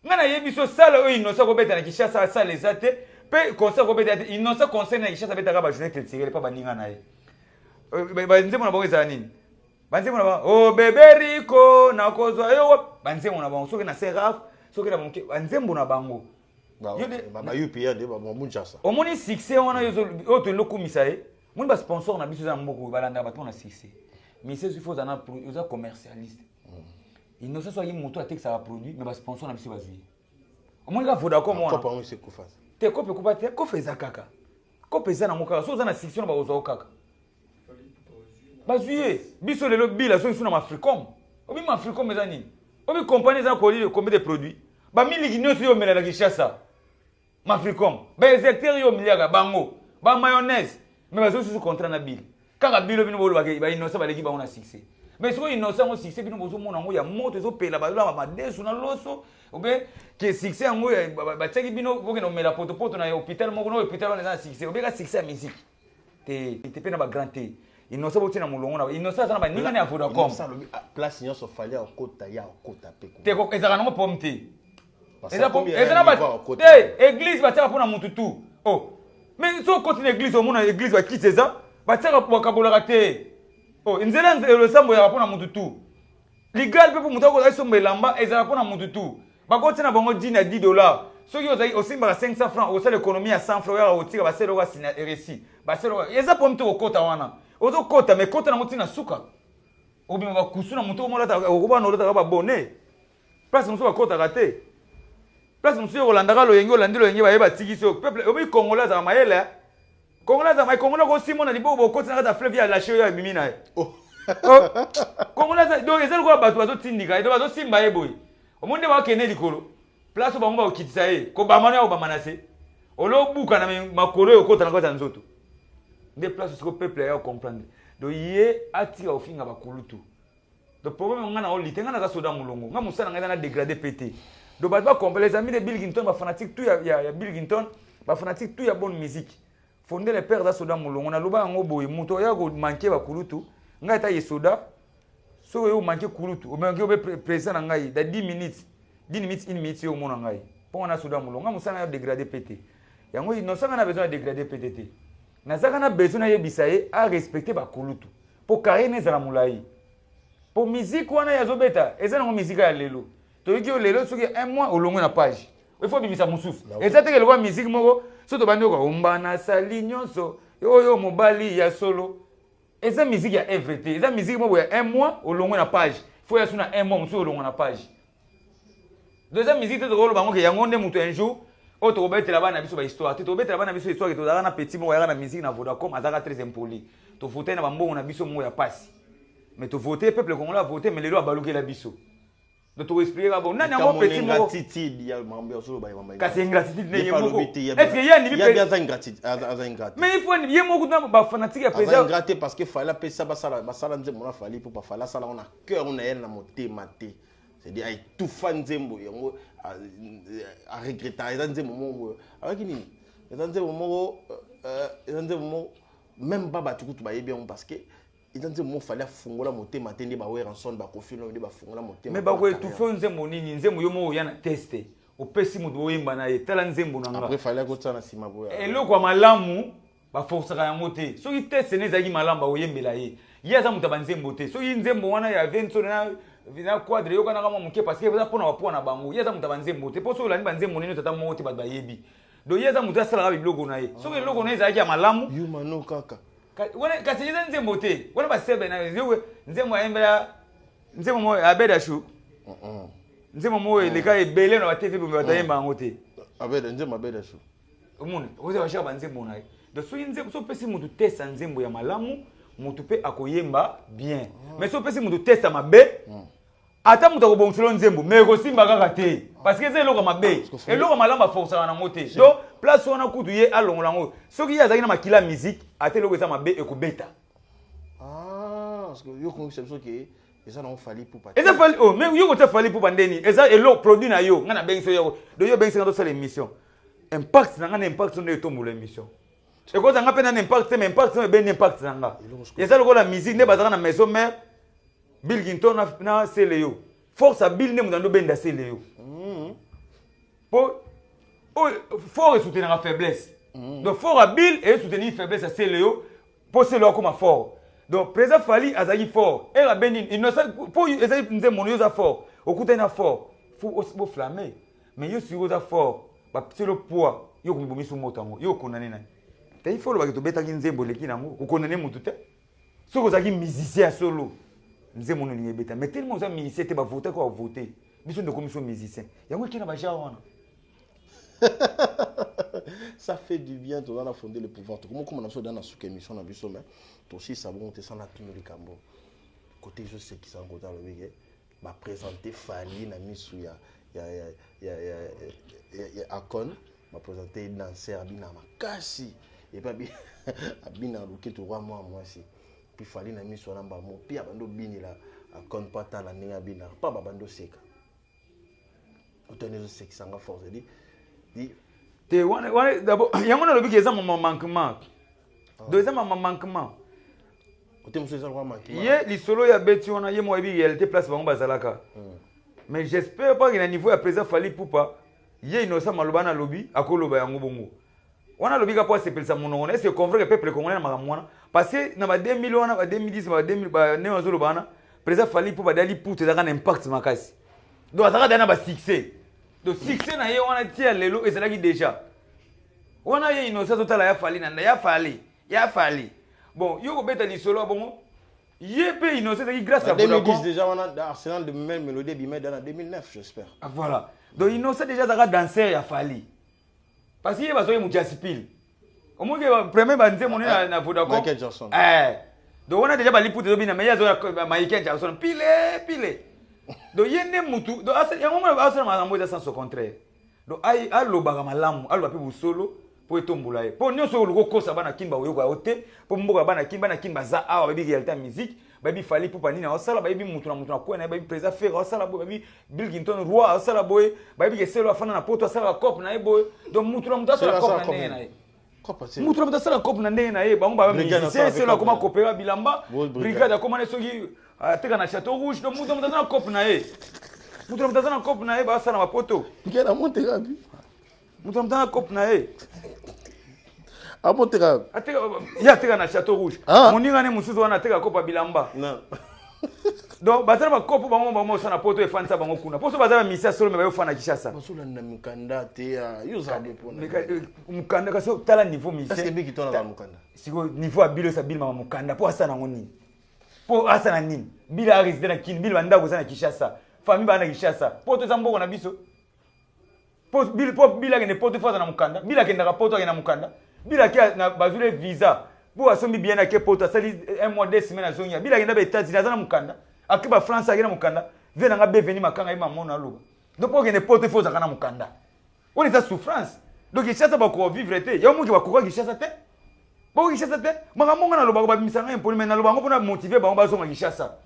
ngana yebiso sala o innocent ko beta na Kishasa sala ezate pe concert ko beta innocent concerne na Kishasa beta ka ba journée critiquer pas ba ninga na ye ba nzemo na bongo za nini banzemo na ba o beberiko na kozwa yo banzemo na bango soki na seraf soki na bonke banzemo na bango ba UPA de ba Munchasa omoni succès wana yo to lokumisa ye moni ba sponsor na biso za mboko balanda ba to na succès mais c'est il faut za na za commercialiste innocent soit yi moto atek ça produit mais ba sponsor na biso bazui omoni ka Vodacom wana ko pa se kufa te kope kupa te ko feza kaka ko pesa na mokaka so za na succès na ba ozo kaka bazui biso lelo bila so isuna Africom obi Africom eza nini obi compagnie za combien de produits ba miliki nyonso yo mela na Kishasa Africom ba secteur yo miliaka bango ba mayonnaise mais bazo sous contrat na bill kaka bilo bino bolo ba innocent ba leki ba on a succès mais soki innocent ngo succès bino bozomona yango ya moto ezopela bazolamba madesu na loso obe ke succès yango batiaki bino bokende omela potopoto na hôpital moko na hôpital wana eza na succès obeka succès ya musique te mpe na bagrand te innocent botina molongo na innocent aza na baninga ne ya vodacom place nyonso fali akota ya akota mpe te ezalaka nango pomme te eza na te église batiaka mpona mutu tu mais so okoti na église omona église bakiti eza batiaka bakabolaka te nzela losambo ezalaka mpona mutu tu ligal mpe mpo moto akozala sombo elamba ezalaka mpona mutu tu bakoti na bango 10 na $10 soki ozali osimbaka 500 francs osala économie ya 100 francs oyaka kotika basele oka sina récit basele oka eza pomme te kokota wana ozokota mais kota nango ntina suka obima bakusu na moto omolata okobana olataka babone place mosusu bakotaka te place mosusu yokolandaka loyenge olandi loyenge bayeba tikisi oyo peuple obi congolais azaka mayele congolais azaka mayele congolais kosimona libobo bokoti na kati ya fleuve ya lâche oyo abimi na ye congolais donc eza lokola bato bazotindika ye donc bazosimba ye boye omoni nde bakende likolo place bango bakokitisa ye kobamana ya kobama na se olobuka na makolo oyo okota na kati ya nzoto nde place siko peuple ya comprendre donc ye atika ofinga bakulutu donc problème nga na olite nga naza soda molongo nga mosala ngai na dégradé pété donc bato bacomprendre les amis de Bill Clinton bafanatique tout ya Bill Clinton bafanatique tout ya bonne musique fonde le père za soda molongo na loba yango boye moto ya ko manquer bakulutu nga eta ye soda so yo manquer kulutu o manquer obe président ngai da 10 minutes 1 minute yo mona ngai po na soda molongo nga mosala ya dégradé pété yango innocent na besoin de dégradé pété nazaka na besoin ya bisaye a respecter bakulutu po carrière ezala mulai po musique wana ya zobeta eza nango musique ya lelo toyoki yo lelo soki un mois olongwe na page il faut bimisa mosusu eza teke lokwa musique moko so tobandi oka omba na sali nyonso oyo mobali ya solo eza musique ya evt eza musique moko ya un mois olongwe na page faut ya suna un mois mosusu olongwe na page donc eza musique te tokoloba ngo ke yango nde moto un jour oyo tokobetela bana biso bahistoire te tokobetela bana biso histoire ke tozalaka na petit moko yaka na musique na vodacom azalaka très impoli tovotai na bambongo na biso moko ya pasi mais tovote peuple congolais a voté mais lelo abalukela biso donc tokoexplike bon nani yango petit moko kasi ingratitude ne ye moko est-ce que ye andimi mais il faut ye moko na bafanatique ya président ingraté parce que fallait apesa basala nzembo na fali mpo bafala asala ngo na cœur na ye na motema te c'est-à-dire aitufa nzembo yango aregreta eza nzembo moko ayaki nini eza nzembo moko même ba bato kutu bayebi yango parce que eza nzembo moko fallait afungola motema te nde bawere ensemble bakofino nde bafungola motema mais bakoetufa nzembo nini nzembo yo moko oya na teste opesi moto oyemba na ye tala nzembo na nga après fallait kotsana nsima boya eloko ya malamu baforsaka yango te soki teste ne ezalaki malamu bakoyembela ye ye aza moto ya banzembo te soki nzembo wana ya venso na quadre yokanaka mwa moke parce que eza mpona bapoa na bango ye aza moto ya banzembo te mpo soki olandi banzembo nini tata moko te bato bayebi donc ye aza moto asalaka biloko na ye soki eloko na ye ezalaki ya malamu yumano kaka kasi eza nzembo te wana basebe na nzembo ayembela nzembo mo abedashu nzembo mo eleka ebele na batv bombe batayemba yango te nzembo abedashu omoni oza bashaka banzembo na ye donc soki nzembo so opesi moto testa nzembo ya malamu moto mpe akoyemba bien mais so opesi moto testa mabe ata moto akobongiselo nzembo mais ekosimba kaka te parce que eza eloko mabe eloko malamu aforsaka nango te donc place wana kutu ye alongola yango soki ye azalaki na makila ya musique ata eloko eza mabe ekobeta eza nango fali pupa eza fali mais yo kotia fali pupa ndeni eza eloko produit na yo nga na bengisi yo donc yo bengisi nga tosala émission impact na nga na impact nde etombola émission ekozanga mpe na impact te mais impact no ebeni impact na nga eza lokola musique nde bazalaka na maison mère Bill Clinton na sele yo force a Bill ne moto ando benda sele yo po fort esoutenir la faiblesse donc fort a Bill et soutenir faiblesse à sele yo po sele yo akoma fort donc président Fali azali fort et la benin innocent po ezali nzembo yo za fort okutani na fort faut flammer mais yo si oza fort ba selo poids yo komibomisa moto yango yo kondane nani te il faut lo bakito betaki nzembo leki nango okondane moto te soki ozalaki musicien solo nzembo no lingi beta mais tellement oza musicien te bavote ko bavote biso ndeko miso musicien yango ekena bajare wana ça fait du bien de dans fonder le pouvoir comment on a besoin dans sous émission na biso mais aussi ça bon te sana tunu likambo côté je sais qui ça côté le week ba présenter Fali na misu ya Akon ba présenter danser abina makasi et pas abina loke to roi moi si puis fali na miso na mbamo puis abando bini la compte pas tant la ninga bina pas babando seka otenezo sekisanga force dit te wana d'abord yango na lobi ke eza mon manquement deuxième manquement ote muso eza kwa manquement ye lisolo ya beti wana ye mo yebi réalité place bango bazalaka mais j'espère pas que na niveau ya président Fally Ipupa ye inosa maloba na lobi akoloba yango bongo wana lobi ka po sepelisa monongo est-ce que convaincre peuple congolais na makamwana parce que na ba 2000 wana ba 2010 ba 2000 ba ne wazo lobana président Fally Ipupa dali puto ezaka na impact makasi donc azaka dana ba succès donc succès na ye wana tia lelo ezalaki déjà wana ye inosa totala ya Fally na ya Fally bon yo ko beta lisolo bongo ye pe inosa qui grâce à 2010 déjà on a Arsenal de même mélodie bimé dans 2009 j'espère voilà donc inosa déjà zaka danseur ya Fally parce que bazoye mu jaspil au moins que premier banze moni na Vodacom Michael Jackson donc on a déjà bali pour te bina mais ya zo Michael Jackson pile donc yene mutu donc ya ngoma asala makambo za sens au contraire donc ai alobaka malamu aloba pe busolo po etombola ye po nyonso oluko kosa bana kimba oyoka ote po mboka bana kimba za awa babi réalité musique babi Fally Ipupa nini osala babi mutu na kwena babi président faire osala bo babi Bill Clinton roi osala boye babi ke selo afana na poto osala cop na ye boye donc mutu na mutu osala cop na ndenge na ye mutu na mutu osala cop na ndenge na ye bango ba musicien selo akoma kopera bilamba brigade akoma ne soki ateka na Château Rouge donc mutu na mutu osala cop na ye mutu na mutu osala cop na ye ba osala na poto ngena monte gabi mutu na mutu osala cop na ye Amontera. Ya teka na Château Rouge. Moninga ne musuzu wana teka kopa bilamba. Non. Donc bazala ba kopo bango sana poto e fansa bango kuna. Poso bazala misia solo me ba fana Kishasa. Basula na mukanda te yo za bepona. Mukanda kaso tala niveau misia. Est-ce que biki tona la mukanda? Siko niveau abilo sa bilma mukanda po asana ngoni. Po asana nini? Bila résident na kin bila ndako sana Kishasa. Famille bana Kishasa. Poto za mboko na biso. Po bila ke ne poto fa na mukanda. Bila ke ndaka poto ke na mukanda. Bila kia na bazule visa pour asombi bien na ke poto sali un mois 2 semaines azonya bila kenda ba États-Unis azana mukanda akiba France akina mukanda vena nga beveni makanga ima mona loba donc pour que ne poto faut zakana mukanda on est à souffrance donc Kishasa ba ko vivre te ya mungi ba ko Kishasa te ba Kishasa te makamonga na loba ba misanga imponi mais na loba ngopona motiver ba ba zonga Kishasa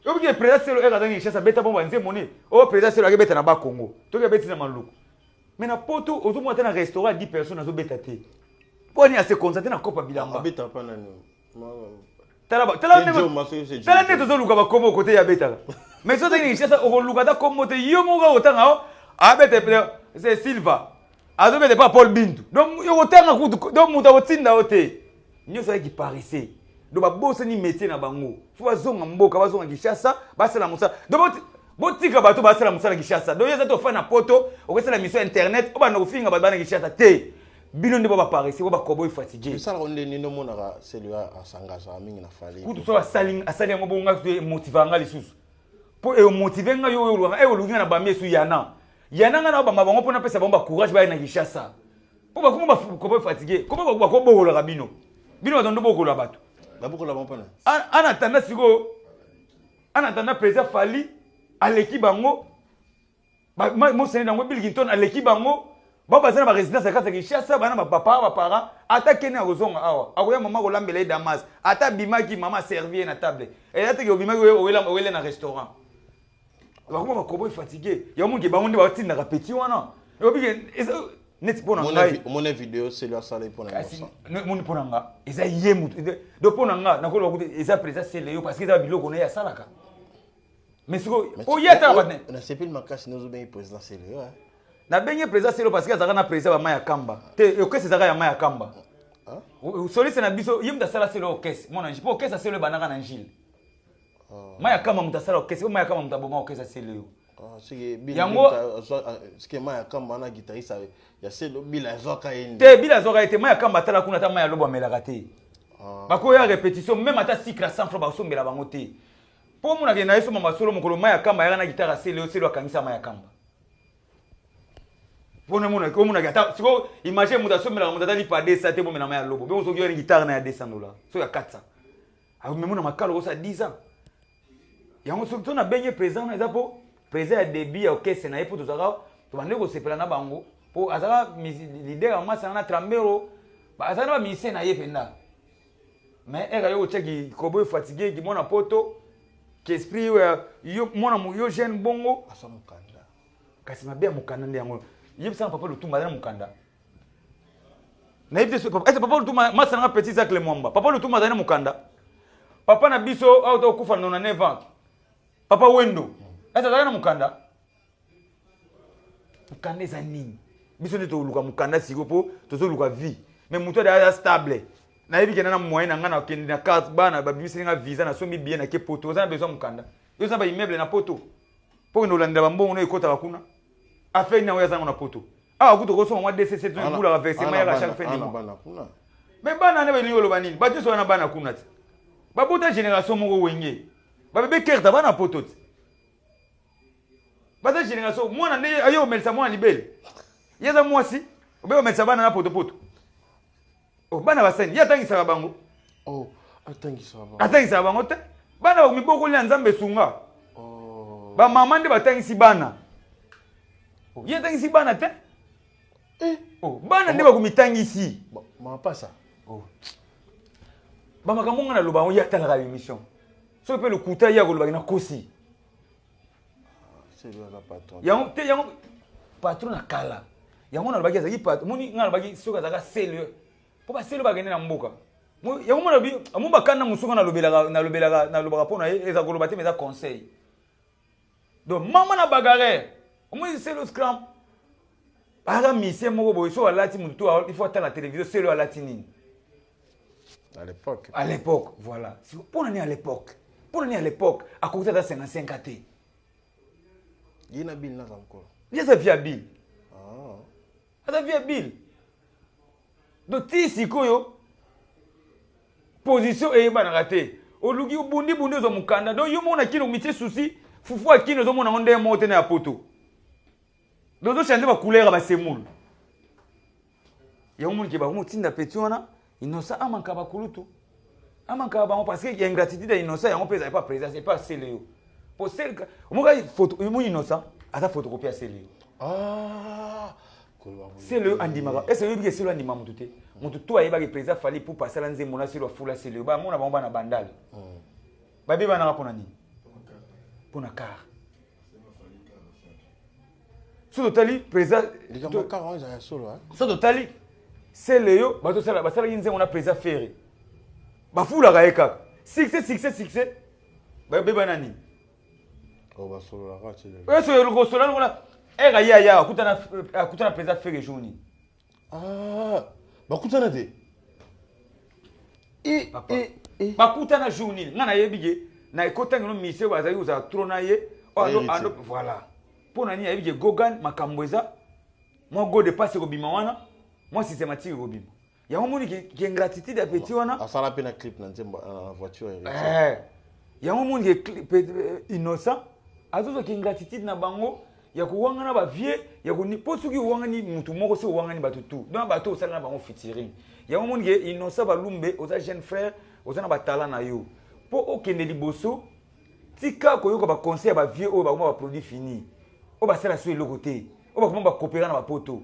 yo bi président selo e kazanga Kishasa beta bomba nze moni o président selo akebeta na ba Congo to ke beti na maluku mais na poto ozomo ata na restaurant 10 personnes azo beta te Poni a se concentrer na kopa bilamba. Beta pa nani. Tala neto zo luka ba komo côté ya beta. Mais so tani Kishasa o luka da komo te yo mo ga otanga o. A beta c'est Silva. Azo beta pas Paul Bintu. Donc yo otanga ku donc muta otinda ote. Nyoso ya ki parisé. Do ba bosse ni métier na bango. Fo bazonga mboka bazonga Kishasa, basala musa. Donc botika bato basala musala Kishasa. Donc yeza to fa na poto, okesala mission internet, o ba no finga ba bana Kishasa te. Bino ndeba ba parisi ba koboy fatigué ça on est no mona celui-là asangasa mingi na Fally kutu so asali ngo bonga to motivanga lisusu po e motivenga yo luanga e luginga na ba mesu yana nga na ba mabango pona pesa bomba courage ba na Kishasa po ba kuma ba koboy fatigué comment ba ko bokola ka bino ba ndo bokola bato ba bokola ba mpana ana tanda siko ana tanda président Fally aleki bango ba mo sene ngo Bill Clinton aleki bango Baba zana ba résidence akata Kishasa bana ba papa ba para attaquer na kozonga awa akoya mama ko lambela Damas ata bimaki mama servir na table et ata ke bimaki wele na restaurant ba kuma ba kobo fatigué ya mungi ba munde ba tinda ka petit wana yo bige net pona ngai mon vidéo c'est le salé pona mon pona nga eza yemu do pona nga na ko lo eza président c'est le parce que za biloko na ya salaka mais siko o yeta ba ne na sepil makasi nozo ben président c'est le na benye président selo parce que azaka na président ba maya kamba te okese zaka ya maya kamba soliste na biso yimda sala selo okese mona nji po okese selo banaka na njile maya kamba mutasala okese maya kamba mutabonga okese selo sike bila sike maya kamba na guitariste ya selo bila zoka ende te bila zoka ete maya kamba tala kuna ta maya lobo melaka te bako ya répétition même ata sikra 100 francs ba sombela bango te po mona ke na yeso mama solo mokolo maya kamba ya na guitare selo akangisa maya kamba Pone mona ko mona gata siko imagine muda somela muda tali pa desa te bomena ma ya lobo be so yo guitare na ya $200 so ya 400 a me mona makalo ko sa 10 ans yango so tona benye président na ezapo président ya débit ya okese na epo to zaka to bande ko sepela na bango po azaka leader ya masa na trambero ba azana ba mise na ye penda mais era yo tchaki kobo fatigué ki mona poto ki esprit yo mona yo jeune bongo asa mukanda kasi mabe mukanda ndango yebisa papa lutumba na mukanda na yebisa papa est papa lutumba masanga petit Zach le mwamba papa lutumba na mukanda papa na biso auto kufa na 9 ans papa wendo est na mukanda mukanda eza nini biso nde toluka mukanda siko po tozoluka vie mais muto da stable na yebi kena na moyen na ngana okende na carte bana babisi nga visa na sombi bien na ke poto za besoin mukanda yo za ba immeuble na poto po ndo landa bambongo no ekota bakuna afei na oya zango na poto ah kuto ko so mwa DCC tu bula ka verser ma ya chaque fin du mois mais bana ne ba liolo banini ba tiso na bana kuna ti ba bota génération moko wenge ba bebe kerta bana poto ti ba ta génération mwana ne ayo melsa mwana libele yeza mwasi obe melsa bana na poto poto oh bana basani ya tangisa bango oh atangisa bango atangisa bango te bana miboko lia nzambe sunga oh ba mama nde batangisi bana oh ya tangisi bana te oh bana nde bakumitangisi ma pasa oh ba makamonga na loba ya talaka émission so pe le kuta ya koloba na kosi c'est le patron yango patron na kala yango na lobaki azaki patron moni ngana lobaki soka zaka sele po ba sele bagene na mboka yango mona bi amu bakana musuka na lobaka pona eza koloba te mais eza conseil donc mama na bagarre omo sele scram ara mise moko boy so alati mutu il faut attendre la télévision sele alati nini à l'époque voilà si pona ni à l'époque à côté de 55 AT yina bill na encore yesa viable ata viable donc ti sikoyo position eyebanaka te oluki bundi ozo mukanda donc yo mona kino mitie souci fufu akino zo mona ngonde mote na poto donc zo changer ba couleur ba semul ya umuntu ke ba mutinda petit wana innocent amanka ba kulutu amanka ba parce que il y a ingratitude à innocent yango pesa pas présent c'est pas sélé pour celle omoka photo yo innocent ata photocopie à sélé c'est le andimaka est-ce que c'est le andimaka mutu te mutu to ayeba ke président fali pour passer la nzembo na selo fula selo ba mona ba na bandal ba beba na pona ni pona car so totali président to car on ya solo so totali c'est le yo ba to sala ba sala nzembo na président ferré ba fula ka eka 6 ba beba nani o ba solo la rati est-ce que le solo ngona ega ya akutana président ferré jouni bakutana te bakutana journée ngana yebige na ekotanga no mise bazali uza trona ye ando voilà pona ni yebige gogan makambweza mo go de passe ko bima wana mo systématique ko bima ya mo moni ki ingratitude ya petit wana asala pe na clip na nzemba na voiture ya mo moni ki innocent azozo ki ingratitude na bango ya kuwangana ba vie ya kuni posuki uwangani mutu moko se uwangani batutu donc bato osala na bango featuring ya mo moni innocent balumbe oza jeune frère oza na batala na yo po okende liboso tika koyoka ba conseil ba vie o ba kuma ba produit fini o ba sala so eloko te o ba kuma ba coopérer na ba poto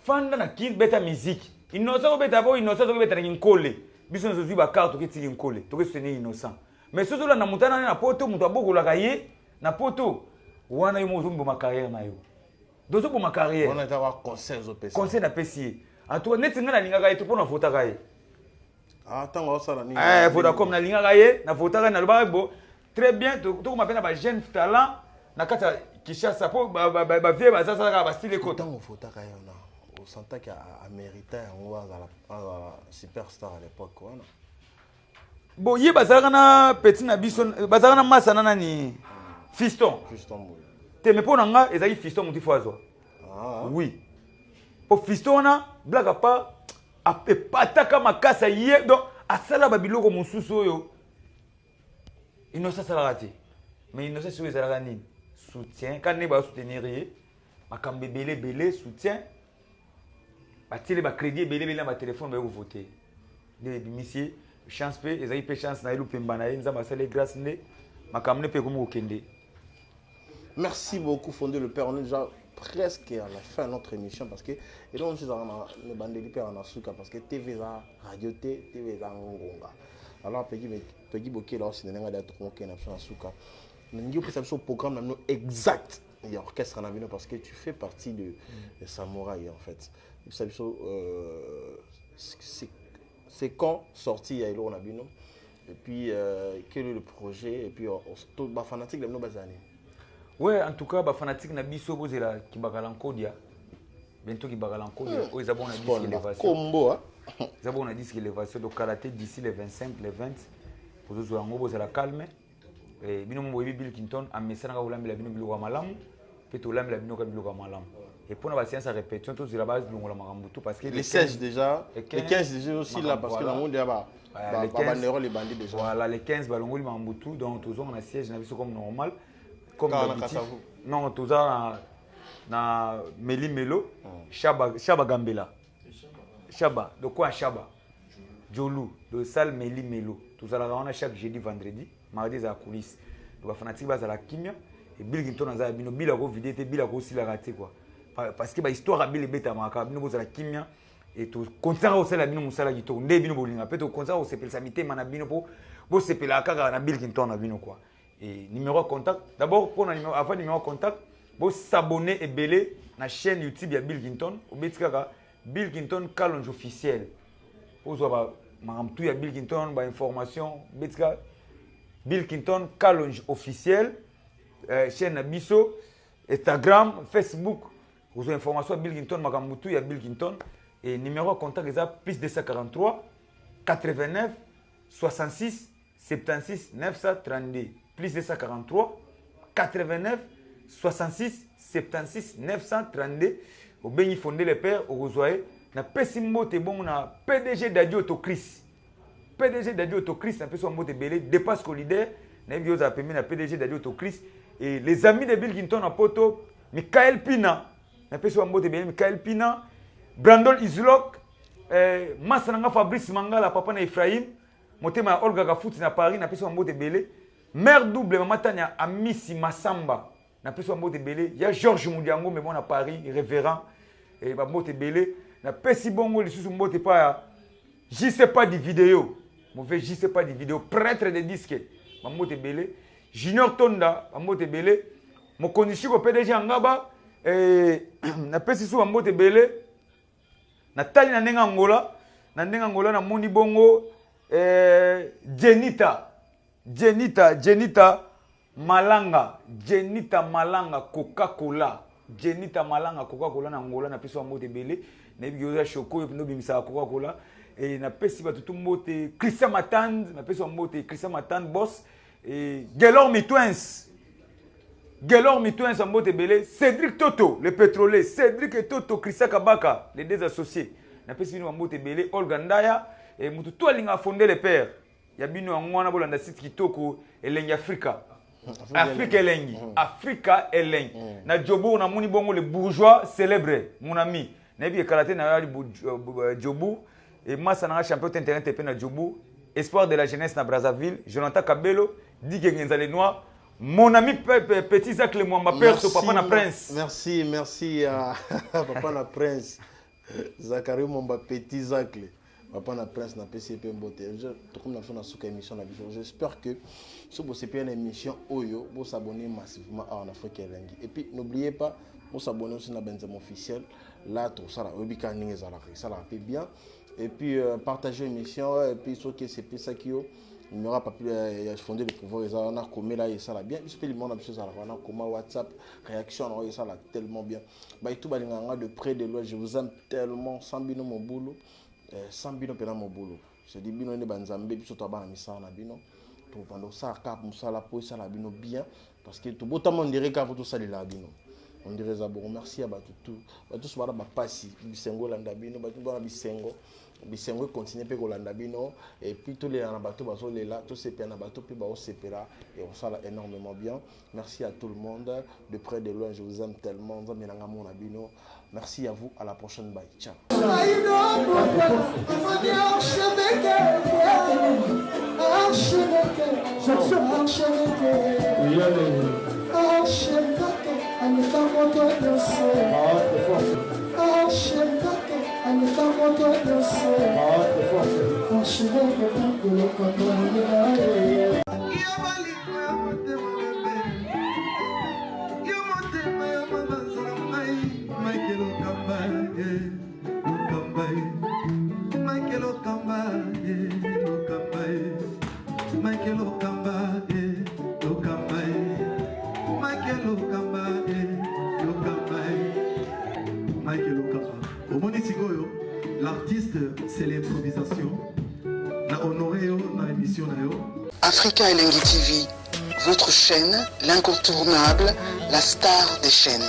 fanda na kin beta musique innocent o beta bo innocent o beta ngikole biso nzo zwi ba carte ke tiki ngikole to ke soutenir innocent mais sozo la na mutana na poto mutu abokola ka ye na poto wana yo mozombo ma carrière na yo dozo bo ma carrière on a ta conseil zo pesa conseil na pesi en tout net ngana lingaka ye to pona vota ka ye tango osala ni vota comme na lingaka ye na vota ka na loba bo très bien to ko mapena ba jeune talent na kata Kishasa po ba vie ba sasa ka ba style ko tango vota ka ye na on sentait qu'il a mérité on va la superstar à l'époque wana bon ye bazalaka na petit na biso bazalaka na masa na nani fiston te me pona nga ezali fiston muti foazo oui po fiston na blaga pa apataka makasa ye donc asala babiloko mosusu oyo innocent salaka te mais innocent soyo ezalaka nini soutien quand ne ba soutenir ye makambo ebele soutien batiele bacrédit ebele na batelefone baye kovote nde ebimisi chance pe ezali pe chance na ye lupemba na ye nzambe asali grâce nde makambo ne pe komi kokende. Merci beaucoup, Fondé le Père. On est déjà presque à la fin de notre émission parce que et donc nous avons le bandeli père en asuka parce que TV za radio TV za ngonga alors pegi boké là aussi nenga d'être conqué na asuka nous peut ça programme nous exact il y a orchestre en avion parce que tu fais partie de Samouraï en fait ça c'est quand sorti il y a on a bino et puis quel est le projet et puis tout ba fanatique de nos bazani. Ouais, en tout cas, les fanatiques na biso bozela ki bakalankodia. Bientôt ki bakalankodia. Ils ont un disque élévation. Combo. Ils ont un disque élévation de karaté d'ici les 25, les 20. Pour eux en gros la calme. Et bino mo Bill Clinton a messana ka ulambela bino biloko malamu. Pe to ulambela bino ka biloko malamu. Et pour la séance à répétition tous sur la base biloko la makambutu parce que les 16 déjà, les 15 déjà aussi là parce que dans le monde là-bas les bandits déjà. Voilà, les 15 balongoli makambutu donc toujours on a siège na biso comme normal. Comme d'habitude. Non, tout ça na Meli Melo, Shaba Gambela. Shaba, de quoi Shaba? Jolu, de salle Meli Melo. Tout ça là on a chaque jeudi vendredi, mardi à la coulisse. Donc fanatique base à la kimia et Bill Clinton a bino bila ko vidéo te bila ko aussi la raté quoi. Parce que ba histoire a Bill beta maka bino bozala kimia et tout concert au sala bino musala gito nde bino bolinga peut concert au sepel samité mana bino bo sepela kaka na Bill Clinton na bino quoi. Et numéro de contact, d'abord pour avant numéro de contact, vous s'abonner et belé na chaîne YouTube de Bill Clinton, au Bill Clinton Kalonge officiel. Vous avez tout ya Bill Clinton, ba information, Bill Clinton Kalonge officiel, chaîne Bisso, Instagram, Facebook, vous avez information Bill Clinton, makambutu ya Bill Clinton et numéro de contact est plus 243 89 66 76 932. Plus 243 89 66 76 932 au béni fondé les pères au Rosoye na pesimo te bon na PDG d'Adio Autocris na peso mbote belé dépasse solidaire na bio za pemi na PDG d'Adio Autocris et les amis de Bill Clinton na poto Michael Pina na peso mbote belé Michael Pina Brandon Islok Masananga Fabrice Mangala papa na Ephraim motema Olga Gafuti na Paris na peso mbote belé Mère double, maman Tania, Amissi Massamba, na peso mbote belé. Il y a Georges Moudiango, mais bon à Paris, révérend. Et ma mbote belé. Na pesi bongo, les sous mbote pas. J'y sais pas des vidéos. Mauvais, j'y sais pas des vidéos. Prêtre de disques, ma mbote belé. Junior Tonda, ma mbote belé. Mon condition au PDG Angaba. Na pesi sous ma mbote belé. Na tali na nenga Angola. Na nenga Angola na moni bongo. Jenita Malanga Coca-Cola na Angola na peso mbote belé na biyoza choko no bimisa Coca-Cola et na pesi batutu mbote Christian Matand na peso mbote Christian Matand boss et Gelor Mitwens mbote belé Cédric Toto le pétrolier Cédric et Toto Christian Kabaka les deux associés na pesi bino mbote belé Olga Ndaya et mutu to alinga fonder les pères ya bino ngwana bolanda site kitoko elengi Afrika elengi na Jobu na moni bongo le bourgeois célèbre mon ami na bi karaté na Jobu et massa na champion internet pe na Jobu espoir de la jeunesse na Brazzaville Jonathan Kabelo Digue Ngenzale Noir mon ami petit Zach le Mwamba perso papa na prince merci à papa na prince Zachary Mwamba petit Zach papa na prince na PCP mbote comme na fait na souka émission na biso j'espère que ce beau CP une émission oyo vous s'abonner massivement à en Afrique elengi et puis n'oubliez pas vous s'abonner aussi na Benzema officiel là tout ça là obika ninga za la ça là fait bien et puis partager l'émission et puis ce qui c'est ça qui il n'y aura pas plus fondé le pouvoir ils ont commis là et ça là bien il se fait le monde absolu ça là on a comment WhatsApp réaction on ça là tellement bien bah tout balinganga de près de loin je vous aime tellement sans bino mon boulot sans bino pena mon boulot je dis bino ne banzambe biso to bana misana na bino to pando ça cap musala po ça la bino bien parce que tout botam on dirait ka tout ça la bino on dirait ça bon merci à tout tous bana ba passi bisengo landa bino ba tout bana bisengo continuer pe ko landa bino et puis tous les na bato baso lela tous ces pena bato pe ba o sepera et on ça énormément bien merci à tout le monde de près de loin je vous aime tellement nzambe nanga mona bino merci à vous à la prochaine bye ciao Archevêque, L'artiste, c'est l'improvisation. Na honoré na émission na yo. Africa Elengi TV, votre chaîne, l'incontournable, la star des chaînes.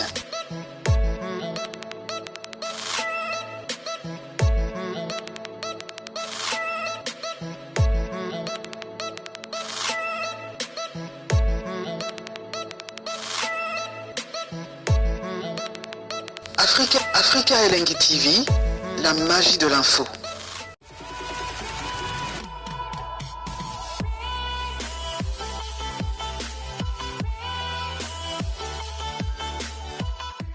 Africa Elengi TV, la magie de l'info.